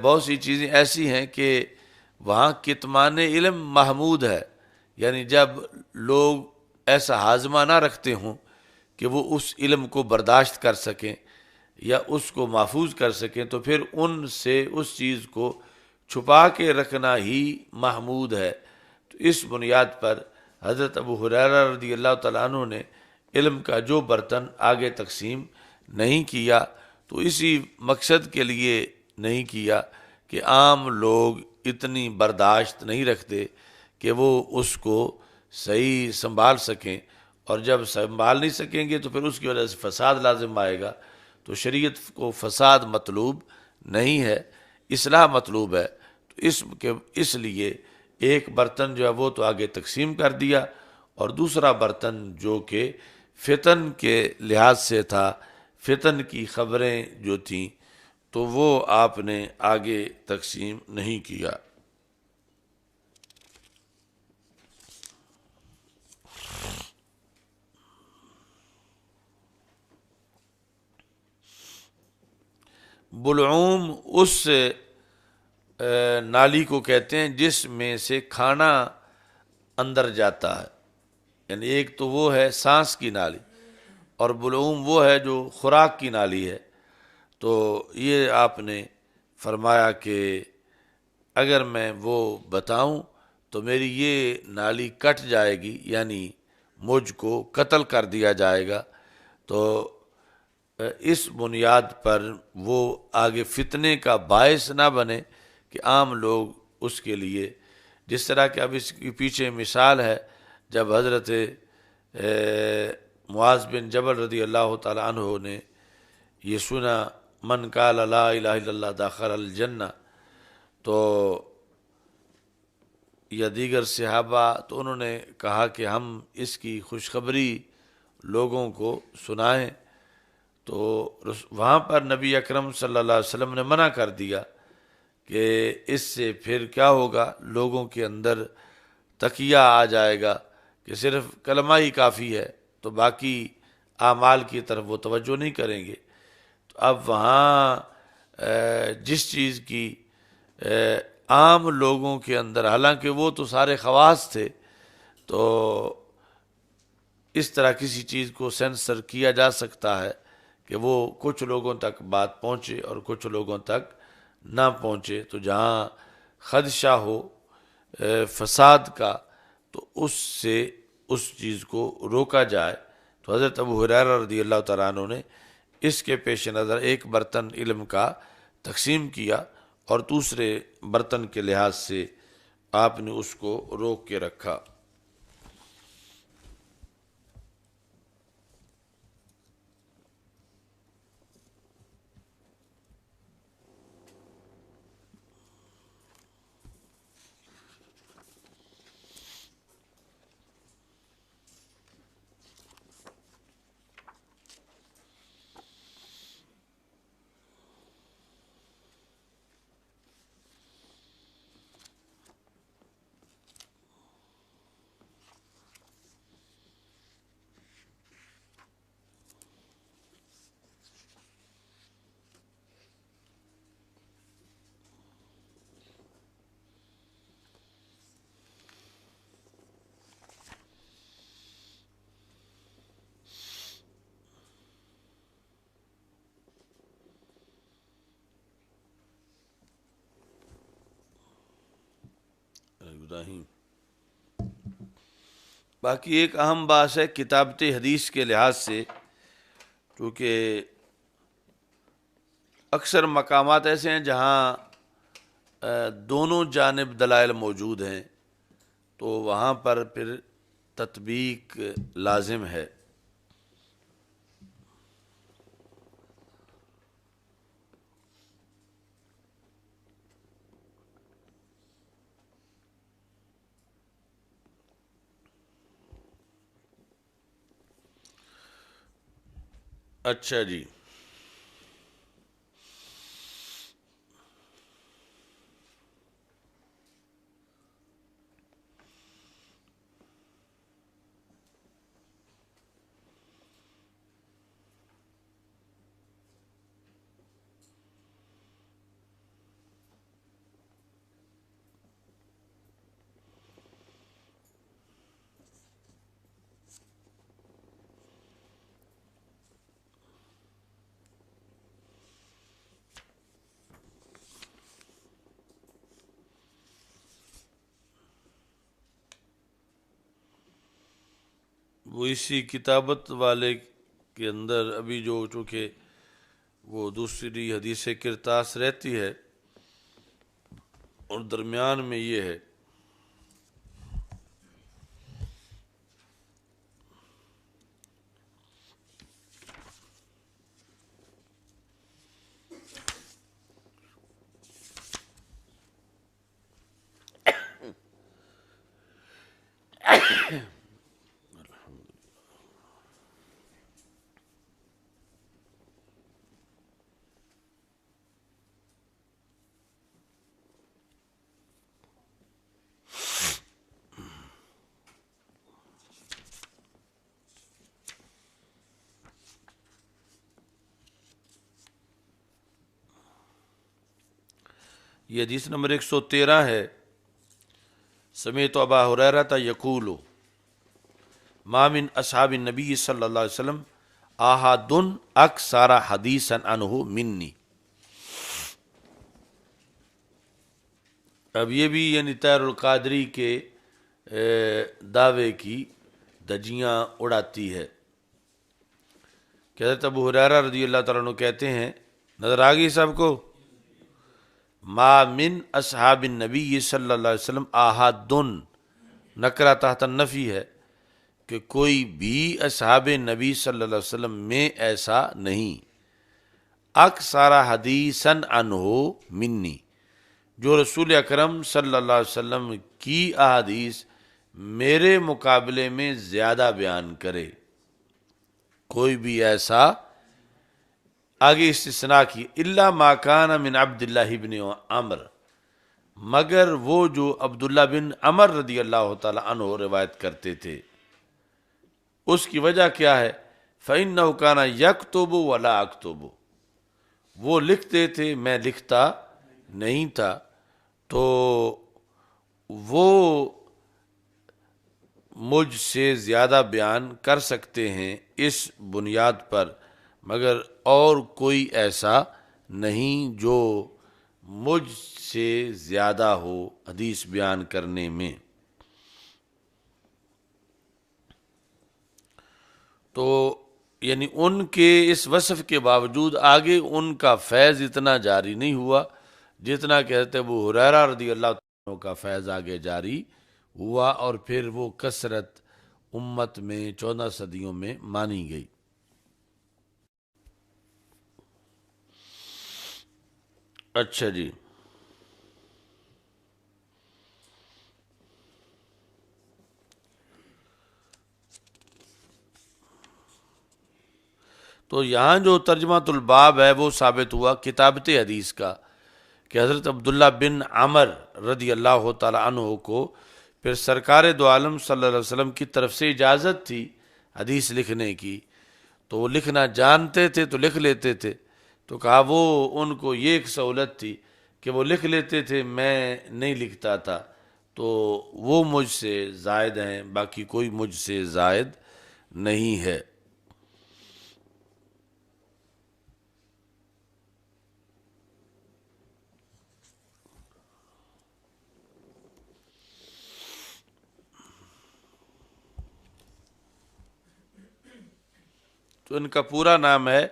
بہت سی چیزیں ایسی ہیں کہ وہاں کتمان علم محمود ہے، یعنی جب لوگ ایسا ہاضمہ نہ رکھتے ہوں کہ وہ اس علم کو برداشت کر سکیں یا اس کو محفوظ کر سکیں، تو پھر ان سے اس چیز کو چھپا کے رکھنا ہی محمود ہے. تو اس بنیاد پر حضرت ابو ہریرہ رضی اللہ تعالیٰ عنہ نے علم کا جو برتن آگے تقسیم نہیں کیا تو اسی مقصد کے لیے نہیں کیا کہ عام لوگ اتنی برداشت نہیں رکھتے کہ وہ اس کو صحیح سنبھال سکیں، اور جب سنبھال نہیں سکیں گے تو پھر اس کی وجہ سے فساد لازم آئے گا. تو شریعت کو فساد مطلوب نہیں ہے، اصلاح مطلوب ہے. تو اس لیے ایک برتن جو ہے وہ تو آگے تقسیم کر دیا، اور دوسرا برتن جو کہ فتن کے لحاظ سے تھا، فتن کی خبریں جو تھیں، تو وہ آپ نے آگے تقسیم نہیں کیا. بلعوم اس نالی کو کہتے ہیں جس میں سے کھانا اندر جاتا ہے، یعنی ایک تو وہ ہے سانس کی نالی، اور بلعوم وہ ہے جو خوراک کی نالی ہے. تو یہ آپ نے فرمایا کہ اگر میں وہ بتاؤں تو میری یہ نالی کٹ جائے گی، یعنی مجھ کو قتل کر دیا جائے گا. تو اس بنیاد پر وہ آگے فتنے کا باعث نہ بنے کہ عام لوگ اس کے لیے، جس طرح کہ اب اس کے پیچھے مثال ہے جب حضرت معاذ بن جبل رضی اللہ تعالی عنہ نے یہ سنا من قال لا الہ الا اللہ دخل الجنہ، تو یا دیگر صحابہ، تو انہوں نے کہا کہ ہم اس کی خوشخبری لوگوں کو سنائیں. تو وہاں پر نبی اکرم صلی اللہ علیہ وسلم نے منع کر دیا کہ اس سے پھر کیا ہوگا، لوگوں کے اندر تقیہ آ جائے گا کہ صرف کلمہ ہی کافی ہے، تو باقی اعمال کی طرف وہ توجہ نہیں کریں گے. تو اب وہاں جس چیز کی عام لوگوں کے اندر، حالانکہ وہ تو سارے خواص تھے، تو اس طرح کسی چیز کو سینسر کیا جا سکتا ہے کہ وہ کچھ لوگوں تک بات پہنچے اور کچھ لوگوں تک نہ پہنچے. تو جہاں خدشہ ہو فساد کا تو اس سے اس چیز کو روکا جائے. تو حضرت ابو ہریرہ رضی اللہ تعالیٰ عنہ نے اس کے پیش نظر ایک برتن علم کا تقسیم کیا، اور دوسرے برتن کے لحاظ سے آپ نے اس کو روک کے رکھا. ابراہیم باقی ایک اہم بات ہے کتابت حدیث کے لحاظ سے، کیونکہ اکثر مقامات ایسے ہیں جہاں دونوں جانب دلائل موجود ہیں، تو وہاں پر پھر تطبیق لازم ہے. اچھا جی، وہ اسی کتابت والے کے اندر ابھی جو چونکہ وہ دوسری حدیث کرتاس رہتی ہے اور درمیان میں یہ ہے یہ حدیث نمبر 113 ہے۔ سمیت ابا ہریرہ یقول ما من اصحاب النبی صلی اللہ علیہ وسلم احد اکثر حدیثا عنہ منی۔ اب یہ بھی یعنی طاہر القادری کے دعوے کی دجیاں اڑاتی ہے کہ حضرت ابو ہریرہ رضی اللہ تعالیٰ عنہ کہتے ہیں، نظر آ گئی سب کو، ما من اصحاب النبی صلی اللہ علیہ وسلم احد، نکرہ تحت النفی ہے کہ کوئی بھی اصحاب نبی صلی اللہ علیہ وسلم میں ایسا نہیں، اکثر حدیثاً عنہ منی، جو رسول اکرم صلی اللہ علیہ وسلم کی احادیث میرے مقابلے میں زیادہ بیان کرے، کوئی بھی ایسا، آگے استثناء کی، الا ما کان من عبداللہ بن عمر، مگر وہ جو عبداللہ بن عمر رضی اللہ تعالی عنہ روایت کرتے تھے، اس کی وجہ کیا ہے؟ فَإِنَّهُ كَانَ يَكْتُبُ وَلَا أَكْتُبُ، وہ لکھتے تھے میں لکھتا نہیں تھا، تو وہ مجھ سے زیادہ بیان کر سکتے ہیں اس بنیاد پر، مگر اور کوئی ایسا نہیں جو مجھ سے زیادہ ہو حدیث بیان کرنے میں۔ تو یعنی ان کے اس وصف کے باوجود آگے ان کا فیض اتنا جاری نہیں ہوا جتنا کہتے ابو ہریرہ رضی اللہ عنہ کا فیض آگے جاری ہوا، اور پھر وہ کثرت امت میں 14 صدیوں میں مانی گئی۔ اچھا جی، تو یہاں جو ترجمہ الباب ہے وہ ثابت ہوا کتابت حدیث کا کہ حضرت عبداللہ بن عمر رضی اللہ تعالی عنہ کو پھر سرکار دو عالم صلی اللہ علیہ وسلم کی طرف سے اجازت تھی حدیث لکھنے کی، تو وہ لکھنا جانتے تھے تو لکھ لیتے تھے، تو کہا وہ ان کو یہ ایک سہولت تھی کہ وہ لکھ لیتے تھے، میں نہیں لکھتا تھا، تو وہ مجھ سے زائد ہیں، باقی کوئی مجھ سے زائد نہیں ہے۔ تو ان کا پورا نام ہے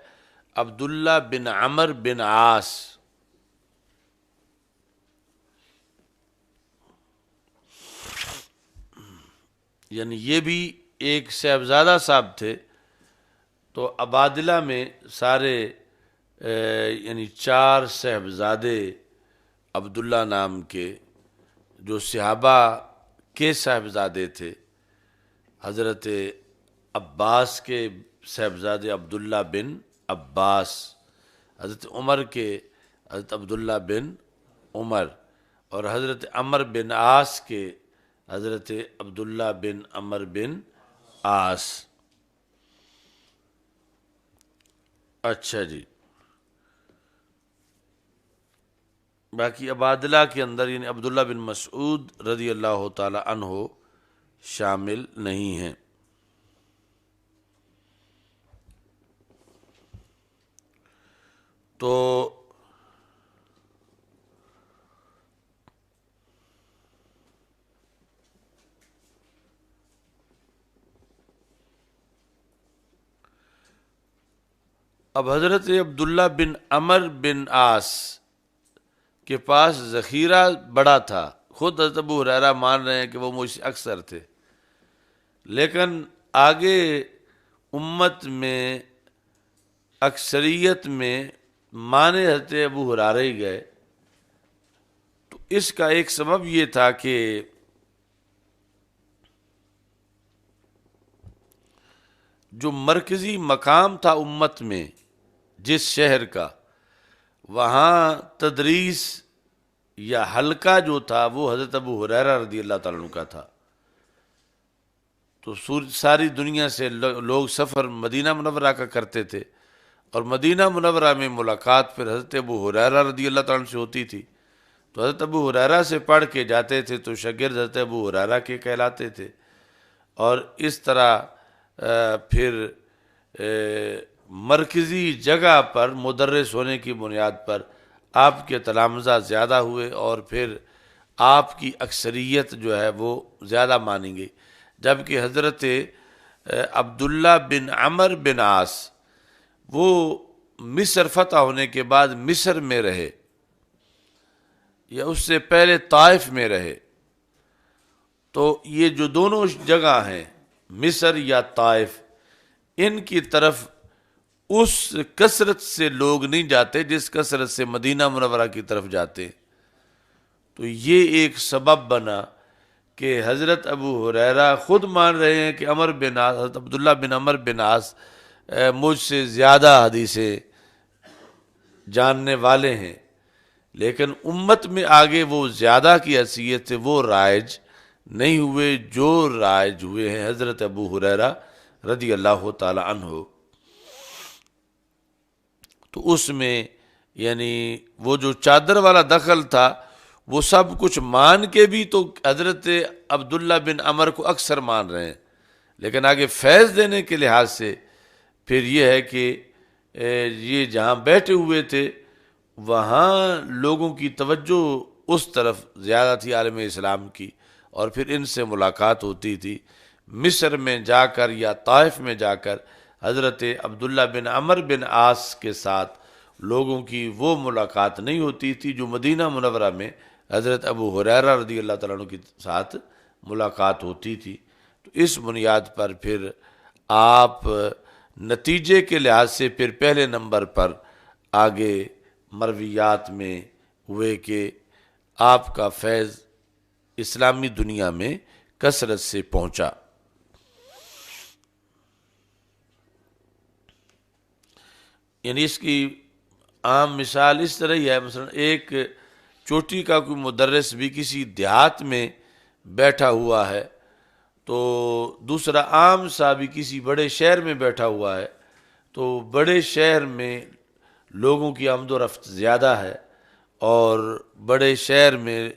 عبداللہ بن عمر بن عاص۔ یعنی یہ بھی ایک صاحبزادہ صاحب تھے، تو عبادلہ میں سارے یعنی 4 صاحبزادے عبداللہ نام کے جو صحابہ کے صاحبزادے تھے، حضرت عباس کے صاحبزادے عبداللہ بن عباس، حضرت عمر کے حضرت عبداللہ بن عمر، اور حضرت عمر بن عاص کے حضرت عبداللہ بن عمر بن عاص۔ اچھا جی، باقی عبادلہ کے اندر یعنی عبداللہ بن مسعود رضی اللہ تعالی عنہ شامل نہیں ہیں۔ تو اب حضرت عبداللہ بن عمر بن عاص کے پاس ذخیرہ بڑا تھا، خود حضرت ابو ہریرہ مان رہے ہیں کہ وہ مجھ سے اکثر تھے، لیکن آگے امت میں اکثریت میں مانے حضرت ابو ہریرہ ہی گئے۔ تو اس کا ایک سبب یہ تھا کہ جو مرکزی مقام تھا امت میں جس شہر کا، وہاں تدریس یا حلقہ جو تھا وہ حضرت ابو ہریرہ رضی اللہ تعالیٰ عنہ کا تھا۔ تو ساری دنیا سے لوگ سفر مدینہ منورہ کا کرتے تھے، اور مدینہ منورہ میں ملاقات پھر حضرت ابو ہریرہ رضی اللہ تعالیٰ عنہ سے ہوتی تھی۔ تو حضرت ابو ہریرہ سے پڑھ کے جاتے تھے تو شاگرد حضرت ابو ہریرہ کے کہلاتے تھے، اور اس طرح پھر مرکزی جگہ پر مدرس ہونے کی بنیاد پر آپ کے تلامذہ زیادہ ہوئے، اور پھر آپ کی اکثریت جو ہے وہ زیادہ مانی گئی، جبکہ حضرت عبداللہ بن عمر بن عاص وہ مصر فتح ہونے کے بعد مصر میں رہے، یا اس سے پہلے طائف میں رہے۔ تو یہ جو دونوں جگہ ہیں مصر یا طائف، ان کی طرف اس کثرت سے لوگ نہیں جاتے جس کثرت سے مدینہ منورہ کی طرف جاتے۔ تو یہ ایک سبب بنا کہ حضرت ابو ہریرہ خود مان رہے ہیں کہ حضرت عبداللہ بن عمر بن عاص مجھ سے زیادہ حدیثیں جاننے والے ہیں، لیکن امت میں آگے وہ زیادہ کی حیثیت سے وہ رائج نہیں ہوئے جو رائج ہوئے ہیں حضرت ابو ہریرہ رضی اللہ تعالی عنہ۔ تو اس میں یعنی وہ جو چادر والا دخل تھا وہ سب کچھ مان کے بھی تو حضرت عبداللہ بن عمر کو اکثر مان رہے ہیں، لیکن آگے فیض دینے کے لحاظ سے پھر یہ ہے کہ یہ جہاں بیٹھے ہوئے تھے وہاں لوگوں کی توجہ اس طرف زیادہ تھی عالم اسلام کی، اور پھر ان سے ملاقات ہوتی تھی۔ مصر میں جا کر یا طائف میں جا کر حضرت عبداللہ بن عمر بن عاص کے ساتھ لوگوں کی وہ ملاقات نہیں ہوتی تھی جو مدینہ منورہ میں حضرت ابو ہریرہ رضی اللہ تعالیٰ عنہ کے ساتھ ملاقات ہوتی تھی۔ تو اس بنیاد پر پھر آپ نتیجے کے لحاظ سے پھر پہلے نمبر پر آگے مرویات میں ہوئے کہ آپ کا فیض اسلامی دنیا میں کثرت سے پہنچا۔ یعنی اس کی عام مثال اس طرح ہی ہے، مثلا ایک چوٹی کا کوئی مدرس بھی کسی دیہات میں بیٹھا ہوا ہے، تو دوسرا عام سا بھی کسی بڑے شہر میں بیٹھا ہوا ہے، تو بڑے شہر میں لوگوں کی آمد و رفت زیادہ ہے، اور بڑے شہر میں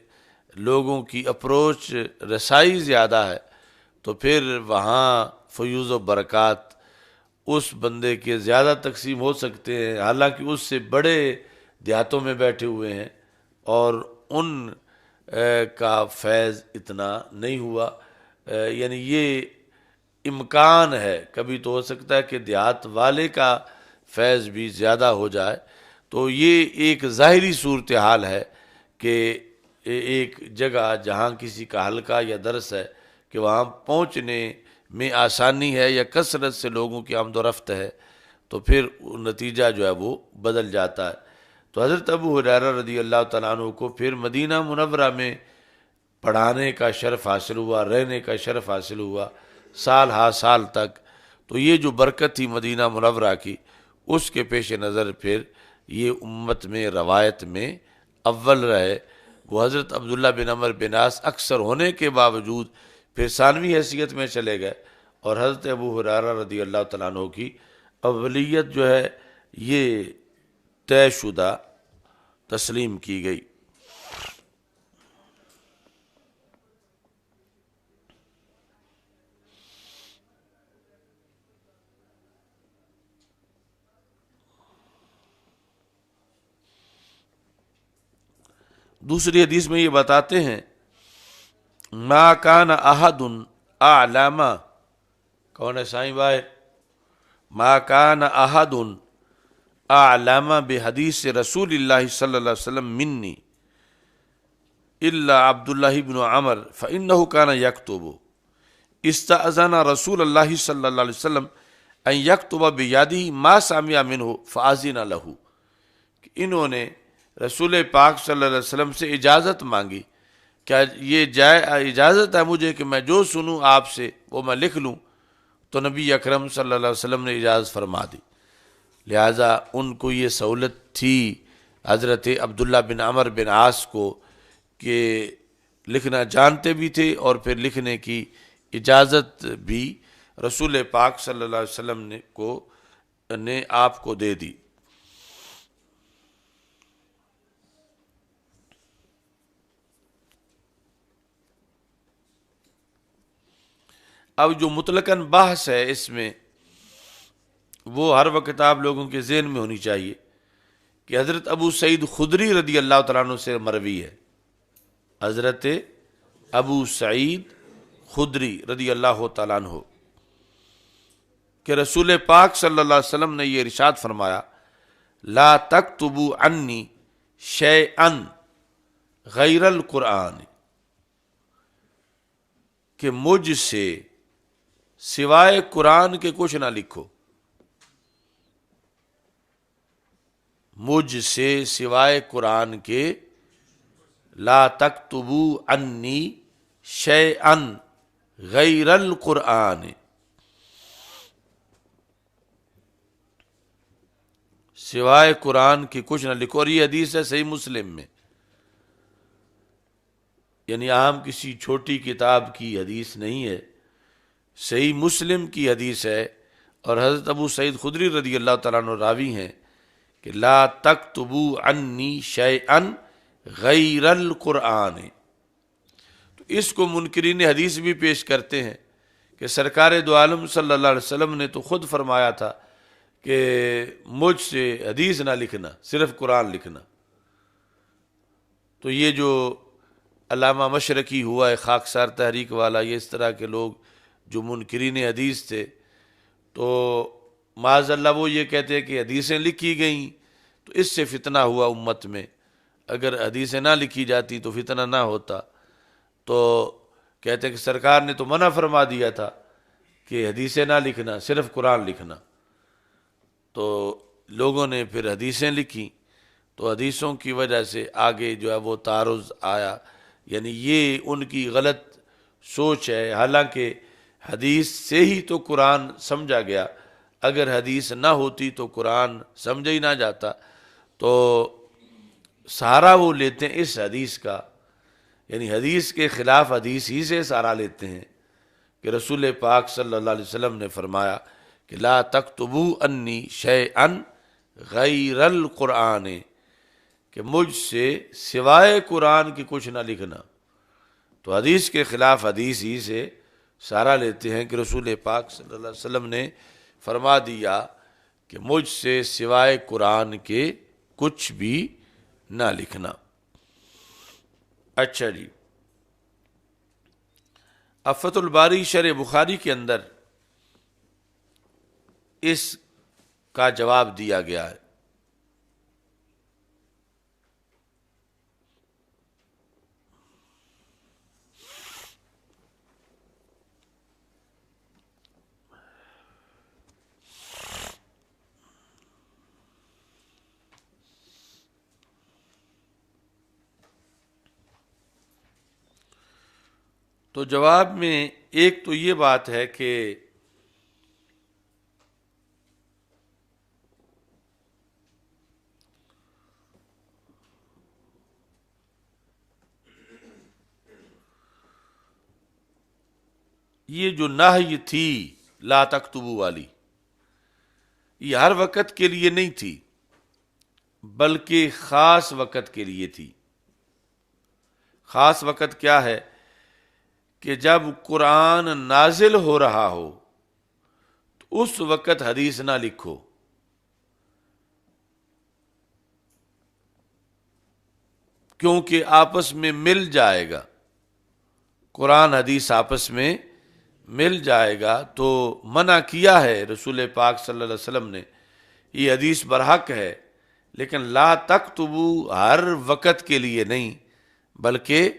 لوگوں کی اپروچ رسائی زیادہ ہے، تو پھر وہاں فیوز و برکات اس بندے کے زیادہ تقسیم ہو سکتے ہیں، حالانکہ اس سے بڑے دیہاتوں میں بیٹھے ہوئے ہیں اور ان کا فیض اتنا نہیں ہوا۔ یعنی یہ امکان ہے، کبھی تو ہو سکتا ہے کہ دیہات والے کا فیض بھی زیادہ ہو جائے۔ تو یہ ایک ظاہری صورتحال ہے کہ ایک جگہ جہاں کسی کا حلقہ یا درس ہے کہ وہاں پہنچنے میں آسانی ہے یا کثرت سے لوگوں کی آمد و رفت ہے، تو پھر نتیجہ جو ہے وہ بدل جاتا ہے۔ تو حضرت ابو ہریرہ رضی اللہ تعالیٰ عنہ کو پھر مدینہ منورہ میں پڑھانے کا شرف حاصل ہوا، رہنے کا شرف حاصل ہوا سال ہا سال تک۔ تو یہ جو برکت تھی مدینہ منورہ کی، اس کے پیش نظر پھر یہ امت میں روایت میں اول رہے۔ وہ حضرت عبداللہ بن عمر بن عاص اکثر ہونے کے باوجود پھر ثانوی حیثیت میں چلے گئے، اور حضرت ابو ہریرہ رضی اللہ تعالیٰ عنہ کی اولیت جو ہے یہ طے شدہ تسلیم کی گئی۔ دوسری حدیث میں یہ بتاتے ہیں ما کان احد اعلم، کون ہے سائیں بھائی؟ ما کان احد اعلم بحدیث رسول اللہ صلی اللہ علیہ وسلم منی الا عبداللہ بن عمر فانہ کان یکتب استأذن رسول اللہ صلی اللہ علیہ وسلم ان یکتب بیدہ ما سمع منہ فاذن لہ، انہوں نے رسول پاک صلی اللہ علیہ وسلم سے اجازت مانگی، کیا یہ اجازت ہے مجھے کہ میں جو سنوں آپ سے وہ میں لکھ لوں؟ تو نبی اکرم صلی اللہ علیہ وسلم نے اجازت فرما دی۔ لہٰذا ان کو یہ سہولت تھی حضرت عبداللہ بن عمر بن عاص کو کہ لکھنا جانتے بھی تھے اور پھر لکھنے کی اجازت بھی رسول پاک صلی اللہ علیہ وسلم نے آپ کو دے دی۔ اب جو مطلقاً بحث ہے اس میں وہ ہر وقت آپ لوگوں کے ذہن میں ہونی چاہیے کہ حضرت ابو سعید خدری رضی اللہ تعالیٰ عنہ سے مروی ہے، حضرت ابو سعید خدری رضی اللہ تعالیٰ عنہ کہ رسول پاک صلی اللہ علیہ وسلم نے یہ ارشاد فرمایا لا تکتبوا عنی شیئا غیر القرآن، کہ مجھ سے سوائے قرآن کے کچھ نہ لکھو، مجھ سے سوائے قرآن کے لا تکتبوا عنی شیئا غیر القرآن، سوائے قرآن کی کچھ نہ لکھو۔ اور یہ حدیث ہے صحیح مسلم میں، یعنی عام کسی چھوٹی کتاب کی حدیث نہیں ہے، صحیح مسلم کی حدیث ہے، اور حضرت ابو سعید خدری رضی اللہ تعالیٰ عنہ راوی ہیں کہ لا تکتبوا عنی شیئا غیر القرآن۔ تو اس کو منکرین حدیث بھی پیش کرتے ہیں کہ سرکار دو عالم صلی اللہ علیہ وسلم نے تو خود فرمایا تھا کہ مجھ سے حدیث نہ لکھنا، صرف قرآن لکھنا۔ تو یہ جو علامہ مشرقی ہوا ہے خاکسار تحریک والا، یہ اس طرح کے لوگ جو منکرین حدیث تھے، تو معاذ اللہ وہ یہ کہتے ہیں کہ حدیثیں لکھی گئیں تو اس سے فتنہ ہوا امت میں، اگر حدیثیں نہ لکھی جاتی تو فتنہ نہ ہوتا۔ تو کہتے ہیں کہ سرکار نے تو منع فرما دیا تھا کہ حدیثیں نہ لکھنا، صرف قرآن لکھنا، تو لوگوں نے پھر حدیثیں لکھی، تو حدیثوں کی وجہ سے آگے جو ہے وہ تعارض آیا، یعنی یہ ان کی غلط سوچ ہے۔ حالانکہ حدیث سے ہی تو قرآن سمجھا گیا، اگر حدیث نہ ہوتی تو قرآن سمجھا ہی نہ جاتا، تو سہارا وہ لیتے ہیں اس حدیث کا، یعنی حدیث کے خلاف حدیث ہی سے سہارا لیتے ہیں کہ رسول پاک صلی اللہ علیہ وسلم نے فرمایا کہ لا تکتبوا انی شیئا غیر القرآن، کہ مجھ سے سوائے قرآن کی کچھ نہ لکھنا۔ تو حدیث کے خلاف حدیث ہی سے سہارا لیتے ہیں کہ رسول پاک صلی اللہ علیہ وسلم نے فرما دیا کہ مجھ سے سوائے قرآن کے کچھ بھی نہ لکھنا۔ اچھا جی، اب فتح الباری شرح بخاری کے اندر اس کا جواب دیا گیا ہے۔ تو جواب میں ایک تو یہ بات ہے کہ یہ جو نہی تھی لا تکتبو والی، یہ ہر وقت کے لیے نہیں تھی بلکہ خاص وقت کے لیے تھی۔ خاص وقت کیا ہے؟ کہ جب قرآن نازل ہو رہا ہو تو اس وقت حدیث نہ لکھو، کیونکہ آپس میں مل جائے گا، قرآن حدیث آپس میں مل جائے گا۔ تو منع کیا ہے رسول پاک صلی اللہ علیہ وسلم نے یہ حدیث برحق ہے، لیکن لا تکتبو ہر وقت کے لیے نہیں، بلکہ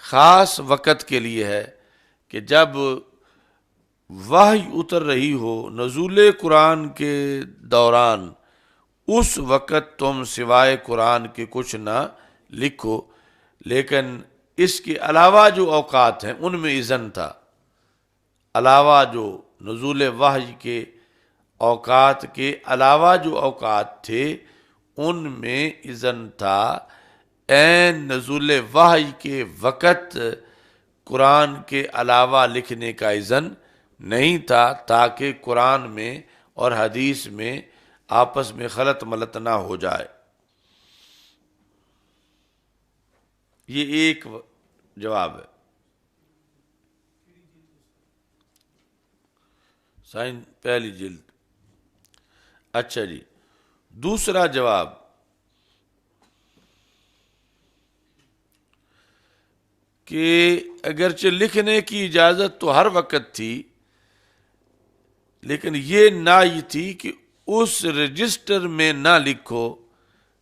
خاص وقت کے لیے ہے کہ جب وحی اتر رہی ہو نزول قرآن کے دوران، اس وقت تم سوائے قرآن کے کچھ نہ لکھو، لیکن اس کے علاوہ جو اوقات ہیں ان میں اذن تھا، علاوہ جو نزول وحی کے اوقات کے علاوہ جو اوقات تھے ان میں اذن تھا، عین نزول وحی کے وقت قرآن کے علاوہ لکھنے کا اذن نہیں تھا، تاکہ قرآن میں اور حدیث میں آپس میں خلط ملط نہ ہو جائے۔ یہ ایک جواب ہے۔ سائن پہلی جلد۔ اچھا جی، دوسرا جواب، کہ اگرچہ لکھنے کی اجازت تو ہر وقت تھی، لیکن یہ نہی تھی کہ اس رجسٹر میں نہ لکھو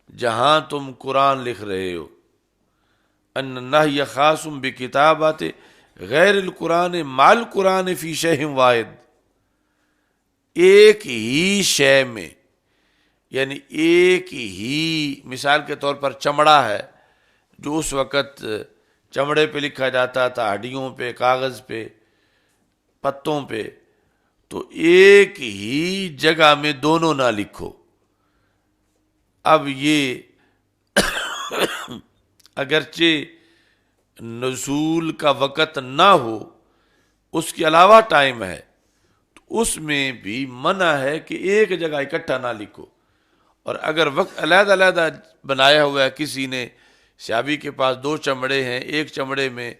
جہاں تم قرآن لکھ رہے ہو۔ ان النہی خاص بکتابات غیر القرآن مع القرآن فی شیء واحد، ایک ہی شے میں، یعنی ایک ہی، مثال کے طور پر چمڑا ہے جو اس وقت چمڑے پہ لکھا جاتا تھا، ہڈیوں پہ، کاغذ پہ، پتوں پہ، تو ایک ہی جگہ میں دونوں نہ لکھو۔ اب یہ اگرچہ نزول کا وقت نہ ہو، اس کے علاوہ ٹائم ہے، تو اس میں بھی منع ہے کہ ایک جگہ اکٹھا نہ لکھو۔ اور اگر وقت علیحدہ علیحدہ بنایا ہوا ہے، کسی نے، صحابی کے پاس 2 چمڑے ہیں، ایک چمڑے میں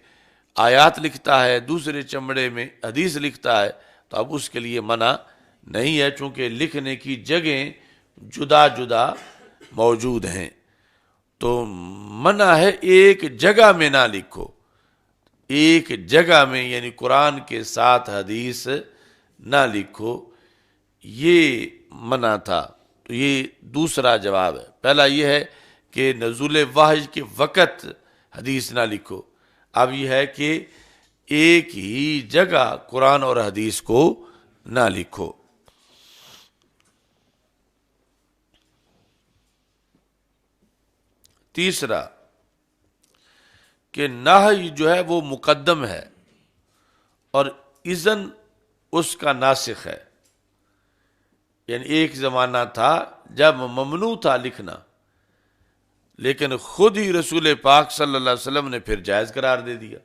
آیات لکھتا ہے، دوسرے چمڑے میں حدیث لکھتا ہے، تو اب اس کے لیے منع نہیں ہے، چونکہ لکھنے کی جگہیں جدا جدا موجود ہیں، تو منع ہے ایک جگہ میں نہ لکھو، ایک جگہ میں یعنی قرآن کے ساتھ حدیث نہ لکھو، یہ منع تھا۔ تو یہ دوسرا جواب ہے۔ پہلا یہ ہے کہ نزول وحی کے وقت حدیث نہ لکھو، اب یہ ہے کہ ایک ہی جگہ قرآن اور حدیث کو نہ لکھو۔ تیسرا کہ نہی جو ہے وہ مقدم ہے اور اذن اس کا ناسخ ہے، یعنی ایک زمانہ تھا جب ممنوع تھا لکھنا، لیکن خود ہی رسول پاک صلی اللہ علیہ وسلم نے پھر جائز قرار دے دیا۔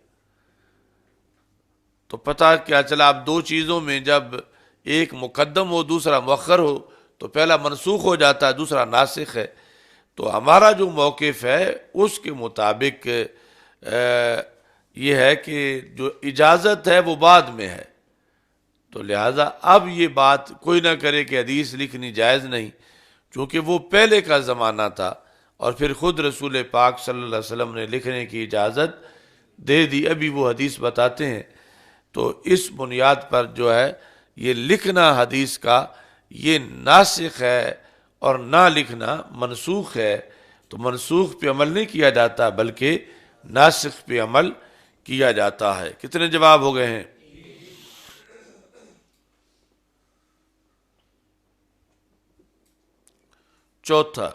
تو پتہ کیا چلا، اب 2 چیزوں میں جب ایک مقدم ہو دوسرا مؤخر ہو تو پہلا منسوخ ہو جاتا ہے، دوسرا ناسخ ہے۔ تو ہمارا جو موقف ہے اس کے مطابق یہ ہے کہ جو اجازت ہے وہ بعد میں ہے، تو لہٰذا اب یہ بات کوئی نہ کرے کہ حدیث لکھنی جائز نہیں، چونکہ وہ پہلے کا زمانہ تھا اور پھر خود رسول پاک صلی اللہ علیہ وسلم نے لکھنے کی اجازت دے دی، ابھی وہ حدیث بتاتے ہیں۔ تو اس بنیاد پر جو ہے یہ لکھنا حدیث کا یہ ناسخ ہے اور نہ لکھنا منسوخ ہے، تو منسوخ پہ عمل نہیں کیا جاتا بلکہ ناسخ پہ عمل کیا جاتا ہے۔ کتنے جواب ہو گئے ہیں؟ چوتھا،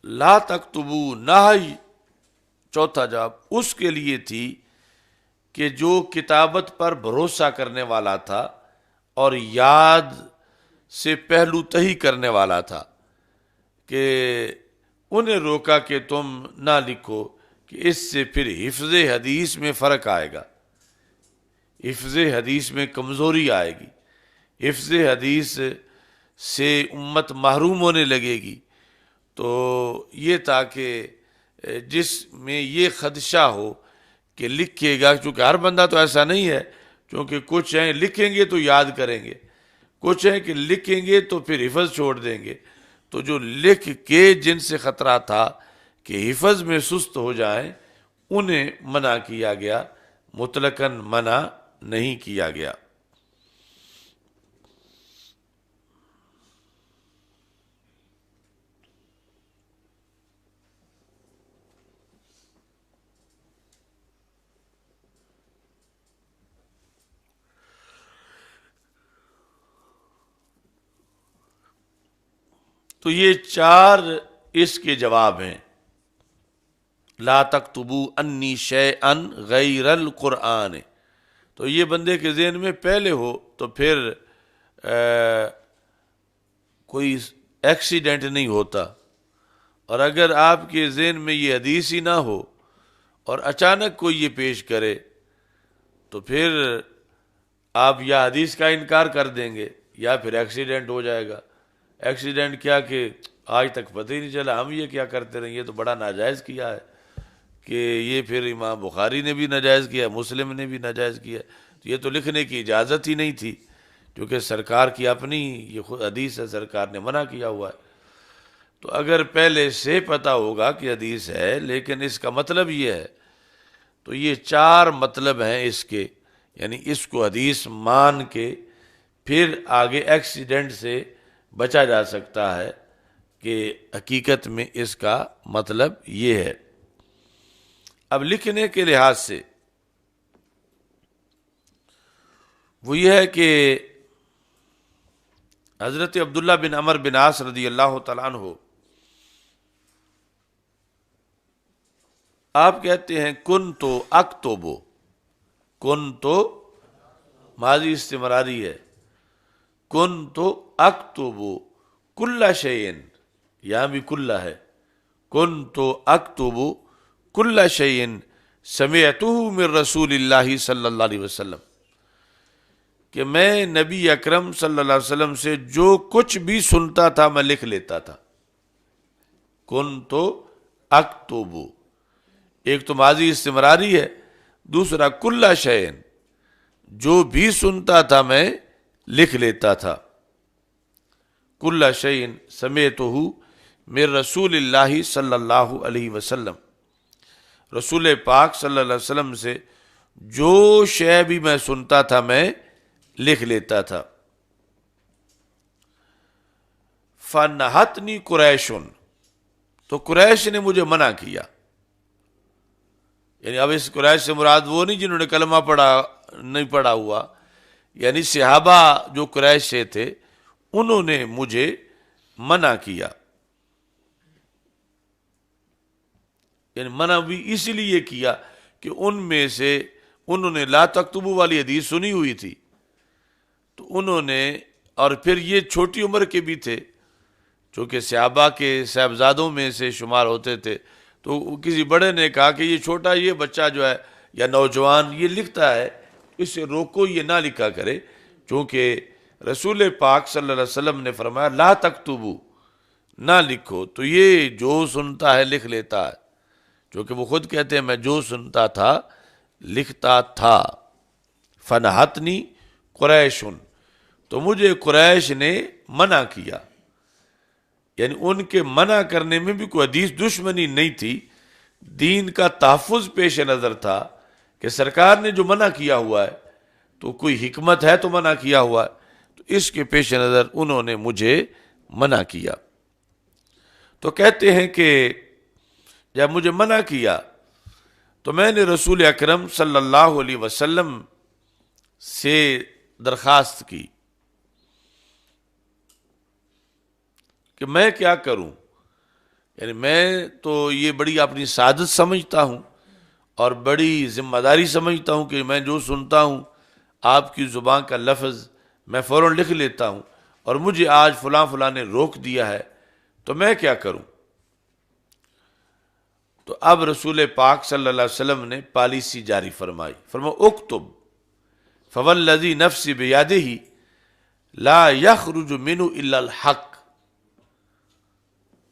لا تکتبو نہی، چوتھا جواب اس کے لیے تھی کہ جو کتابت پر بھروسہ کرنے والا تھا اور یاد سے پہلو تہی کرنے والا تھا، کہ انہیں روکا کہ تم نہ لکھو، کہ اس سے پھر حفظ حدیث میں فرق آئے گا، حفظ حدیث میں کمزوری آئے گی، حفظ حدیث سے امت محروم ہونے لگے گی۔ تو یہ تاکہ جس میں یہ خدشہ ہو کہ لکھے گا، چونکہ ہر بندہ تو ایسا نہیں ہے، چونکہ کچھ ہیں لکھیں گے تو یاد کریں گے، کچھ ہیں کہ لکھیں گے تو پھر حفظ چھوڑ دیں گے، تو جو لکھ کے جن سے خطرہ تھا کہ حفظ میں سست ہو جائیں انہیں منع کیا گیا، مطلقاً منع نہیں کیا گیا۔ تو یہ 4 اس کے جواب ہیں. لا تکتبوا انی شیئا غیر القرآن. تو یہ بندے کے ذہن میں پہلے ہو تو پھر کوئی ایکسیڈنٹ نہیں ہوتا، اور اگر آپ کے ذہن میں یہ حدیث ہی نہ ہو اور اچانک کوئی یہ پیش کرے تو پھر آپ یا حدیث کا انکار کر دیں گے یا پھر ایکسیڈنٹ ہو جائے گا. ایکسیڈنٹ کیا کہ آج تک پتہ ہی نہیں چلا، ہم یہ کیا کرتے رہے، یہ تو بڑا ناجائز کیا ہے، کہ یہ پھر امام بخاری نے بھی ناجائز کیا، مسلم نے بھی ناجائز کیا. تو یہ تو لکھنے کی اجازت ہی نہیں تھی، کیونکہ سرکار کی اپنی یہ خود حدیث ہے، سرکار نے منع کیا ہوا ہے. تو اگر پہلے سے پتہ ہوگا کہ حدیث ہے لیکن اس کا مطلب یہ ہے، تو یہ 4 مطلب ہیں اس کے، یعنی اس کو حدیث مان کے پھر آگے ایکسیڈنٹ سے بچا جا سکتا ہے کہ حقیقت میں اس کا مطلب یہ ہے. اب لکھنے کے لحاظ سے وہ یہ ہے کہ حضرت عبداللہ بن عمر بن عاص رضی اللہ تعالیٰ عنہ آپ کہتے ہیں کن تو ماضی استمراری ہے، کن تو اکتبو کل شیئن، یہاں بھی کلہ ہے، کن تو اکتبو کل شیئن سمعتہ من رسول اللہ صلی اللہ علیہ وسلم، کہ میں نبی اکرم صلی اللہ علیہ وسلم سے جو کچھ بھی سنتا تھا میں لکھ لیتا تھا. کن تو اکتبو، ایک تو ماضی استمراری ہے، دوسرا کل شیئن، جو بھی سنتا تھا میں لکھ لیتا تھا. کل شیئن سمعتہ من رسول اللہ صلی اللہ علیہ وسلم، رسول پاک صلی اللہ علیہ وسلم سے جو شے بھی میں سنتا تھا میں لکھ لیتا تھا. فنہتنی قریش، تو قریش نے مجھے منع کیا. یعنی اب اس قریش سے مراد وہ نہیں جنہوں نے کلمہ نہیں پڑھا ہوا، یعنی صحابہ جو قریش سے تھے انہوں نے مجھے منع کیا. یعنی منع بھی اس لیے کیا کہ ان میں سے انہوں نے لا تکتبو والی حدیث سنی ہوئی تھی، تو انہوں نے، اور پھر یہ چھوٹی عمر کے بھی تھے چونکہ صحابہ کے صاحبزادوں میں سے شمار ہوتے تھے، تو کسی بڑے نے کہا کہ یہ چھوٹا یہ بچہ جو ہے یا نوجوان یہ لکھتا ہے، اسے روکو یہ نہ لکھا کرے، چونکہ رسول پاک صلی اللہ علیہ وسلم نے فرمایا لا تکتبو، نہ لکھو. تو یہ جو سنتا ہے لکھ لیتا ہے، چونکہ وہ خود کہتے ہیں میں جو سنتا تھا لکھتا تھا. فنہتنی قریشن، تو مجھے قریش نے منع کیا. یعنی ان کے منع کرنے میں بھی کوئی حدیث دشمنی نہیں تھی، دین کا تحفظ پیش نظر تھا کہ سرکار نے جو منع کیا ہوا ہے تو کوئی حکمت ہے تو منع کیا ہوا ہے، تو اس کے پیش نظر انہوں نے مجھے منع کیا. تو کہتے ہیں کہ جب مجھے منع کیا تو میں نے رسول اکرم صلی اللہ علیہ وسلم سے درخواست کی کہ میں کیا کروں. یعنی میں تو یہ بڑی اپنی سعادت سمجھتا ہوں اور بڑی ذمہ داری سمجھتا ہوں کہ میں جو سنتا ہوں آپ کی زبان کا لفظ میں فوراً لکھ لیتا ہوں، اور مجھے آج فلاں نے روک دیا ہے، تو میں کیا کروں. تو اب رسول پاک صلی اللہ علیہ وسلم نے پالیسی جاری فرمائی، فرمایا اکتب فوالذی نفسی بیدہ لا یخرج منہ الا الحق.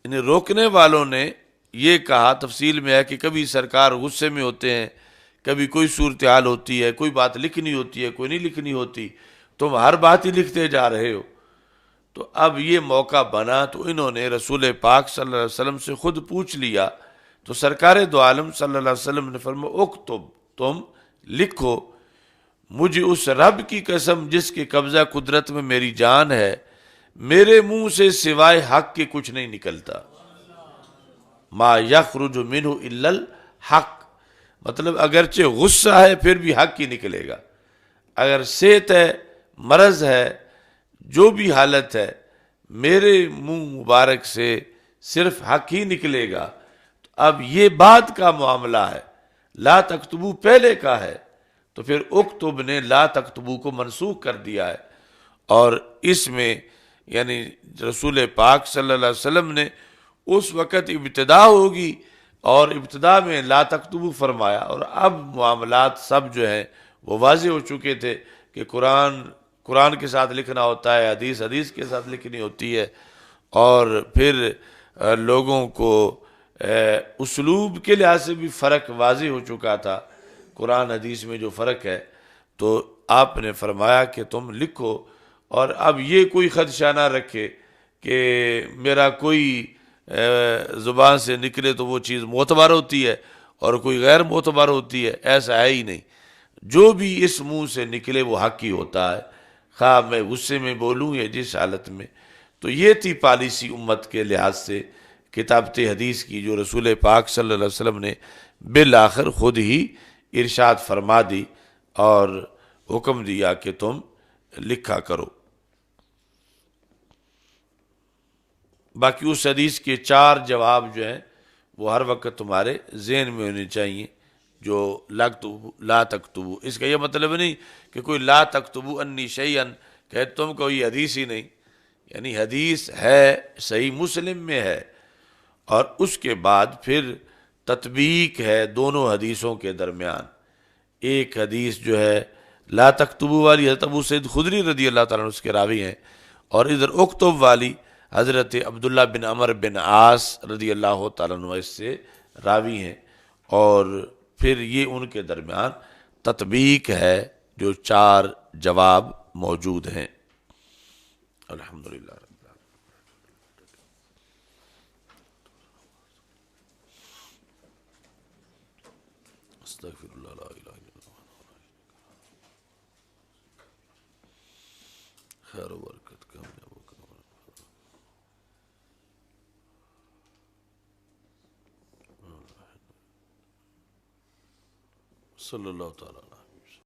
انہیں روکنے والوں نے یہ کہا، تفصیل میں ہے کہ کبھی سرکار غصے میں ہوتے ہیں، کبھی کوئی صورتحال ہوتی ہے، کوئی بات لکھنی ہوتی ہے، کوئی نہیں لکھنی ہوتی، تم ہر بات ہی لکھتے جا رہے ہو. تو اب یہ موقع بنا تو انہوں نے رسول پاک صلی اللہ علیہ وسلم سے خود پوچھ لیا. تو سرکار دو عالم صلی اللہ علیہ وسلم نے فرمایا اکتب، تم لکھو، مجھے اس رب کی قسم جس کے قبضہ قدرت میں میری جان ہے، میرے منہ سے سوائے حق کے کچھ نہیں نکلتا. ما یخرج منہ الا الحق، مطلب اگرچہ غصہ ہے پھر بھی حق ہی نکلے گا. اگر صحت ہے، مرض ہے، جو بھی حالت ہے، میرے منہ مبارک سے صرف حق ہی نکلے گا۔ اب یہ بعد کا معاملہ ہے، لا تکتبو پہلے کا ہے، تو پھر اکتب نے لا تکتبو کو منسوخ کر دیا ہے، اور اس میں یعنی رسول پاک صلی اللہ علیہ وسلم نے اس وقت ابتدا ہوگی اور ابتدا میں لا تکتبو فرمایا، اور اب معاملات سب جو ہیں وہ واضح ہو چکے تھے کہ قرآن کے ساتھ لکھنا ہوتا ہے، حدیث کے ساتھ لکھنی ہوتی ہے، اور پھر لوگوں کو اسلوب کے لحاظ سے بھی فرق واضح ہو چکا تھا، قرآن حدیث میں جو فرق ہے، تو آپ نے فرمایا کہ تم لکھو، اور اب یہ کوئی خدشہ نہ رکھے کہ میرا کوئی زبان سے نکلے تو وہ چیز معتبر ہوتی ہے اور کوئی غیر معتبر ہوتی ہے، ایسا ہے ہی نہیں، جو بھی اس منہ سے نکلے وہ حق ہی ہوتا ہے، خواہ میں غصے میں بولوں یا جس حالت میں۔ تو یہ تھی پالیسی امت کے لحاظ سے کتابت حدیث کی، جو رسول پاک صلی اللہ علیہ وسلم نے بالآخر خود ہی ارشاد فرما دی اور حکم دیا کہ تم لکھا کرو۔ باقی اس حدیث کے 4 جواب جو ہیں وہ ہر وقت تمہارے ذہن میں ہونے چاہیے، جو لا تکتبو، اس کا یہ مطلب نہیں کہ کوئی لا تکتبو انی شیئن کہ تم کوئی حدیث ہی نہیں، یعنی حدیث ہے، صحیح مسلم میں ہے، اور اس کے بعد پھر تطبیق ہے دونوں حدیثوں کے درمیان۔ ایک حدیث جو ہے لا تکتبو والی حضرت ابو سعید خدری رضی اللہ تعالیٰ عنہ اس کے راوی ہیں، اور ادھر اکتب والی حضرت عبداللہ بن عمر بن عاص رضی اللہ تعالیٰ عنہ اس سے راوی ہیں، اور پھر یہ ان کے درمیان تطبیق ہے جو 4 جواب موجود ہیں۔ الحمدللہ رب العالمین۔ استغفر اللہ لا الہ الا اللہ، خیر و برکت کامیاب و صلی اللہ تعالیٰ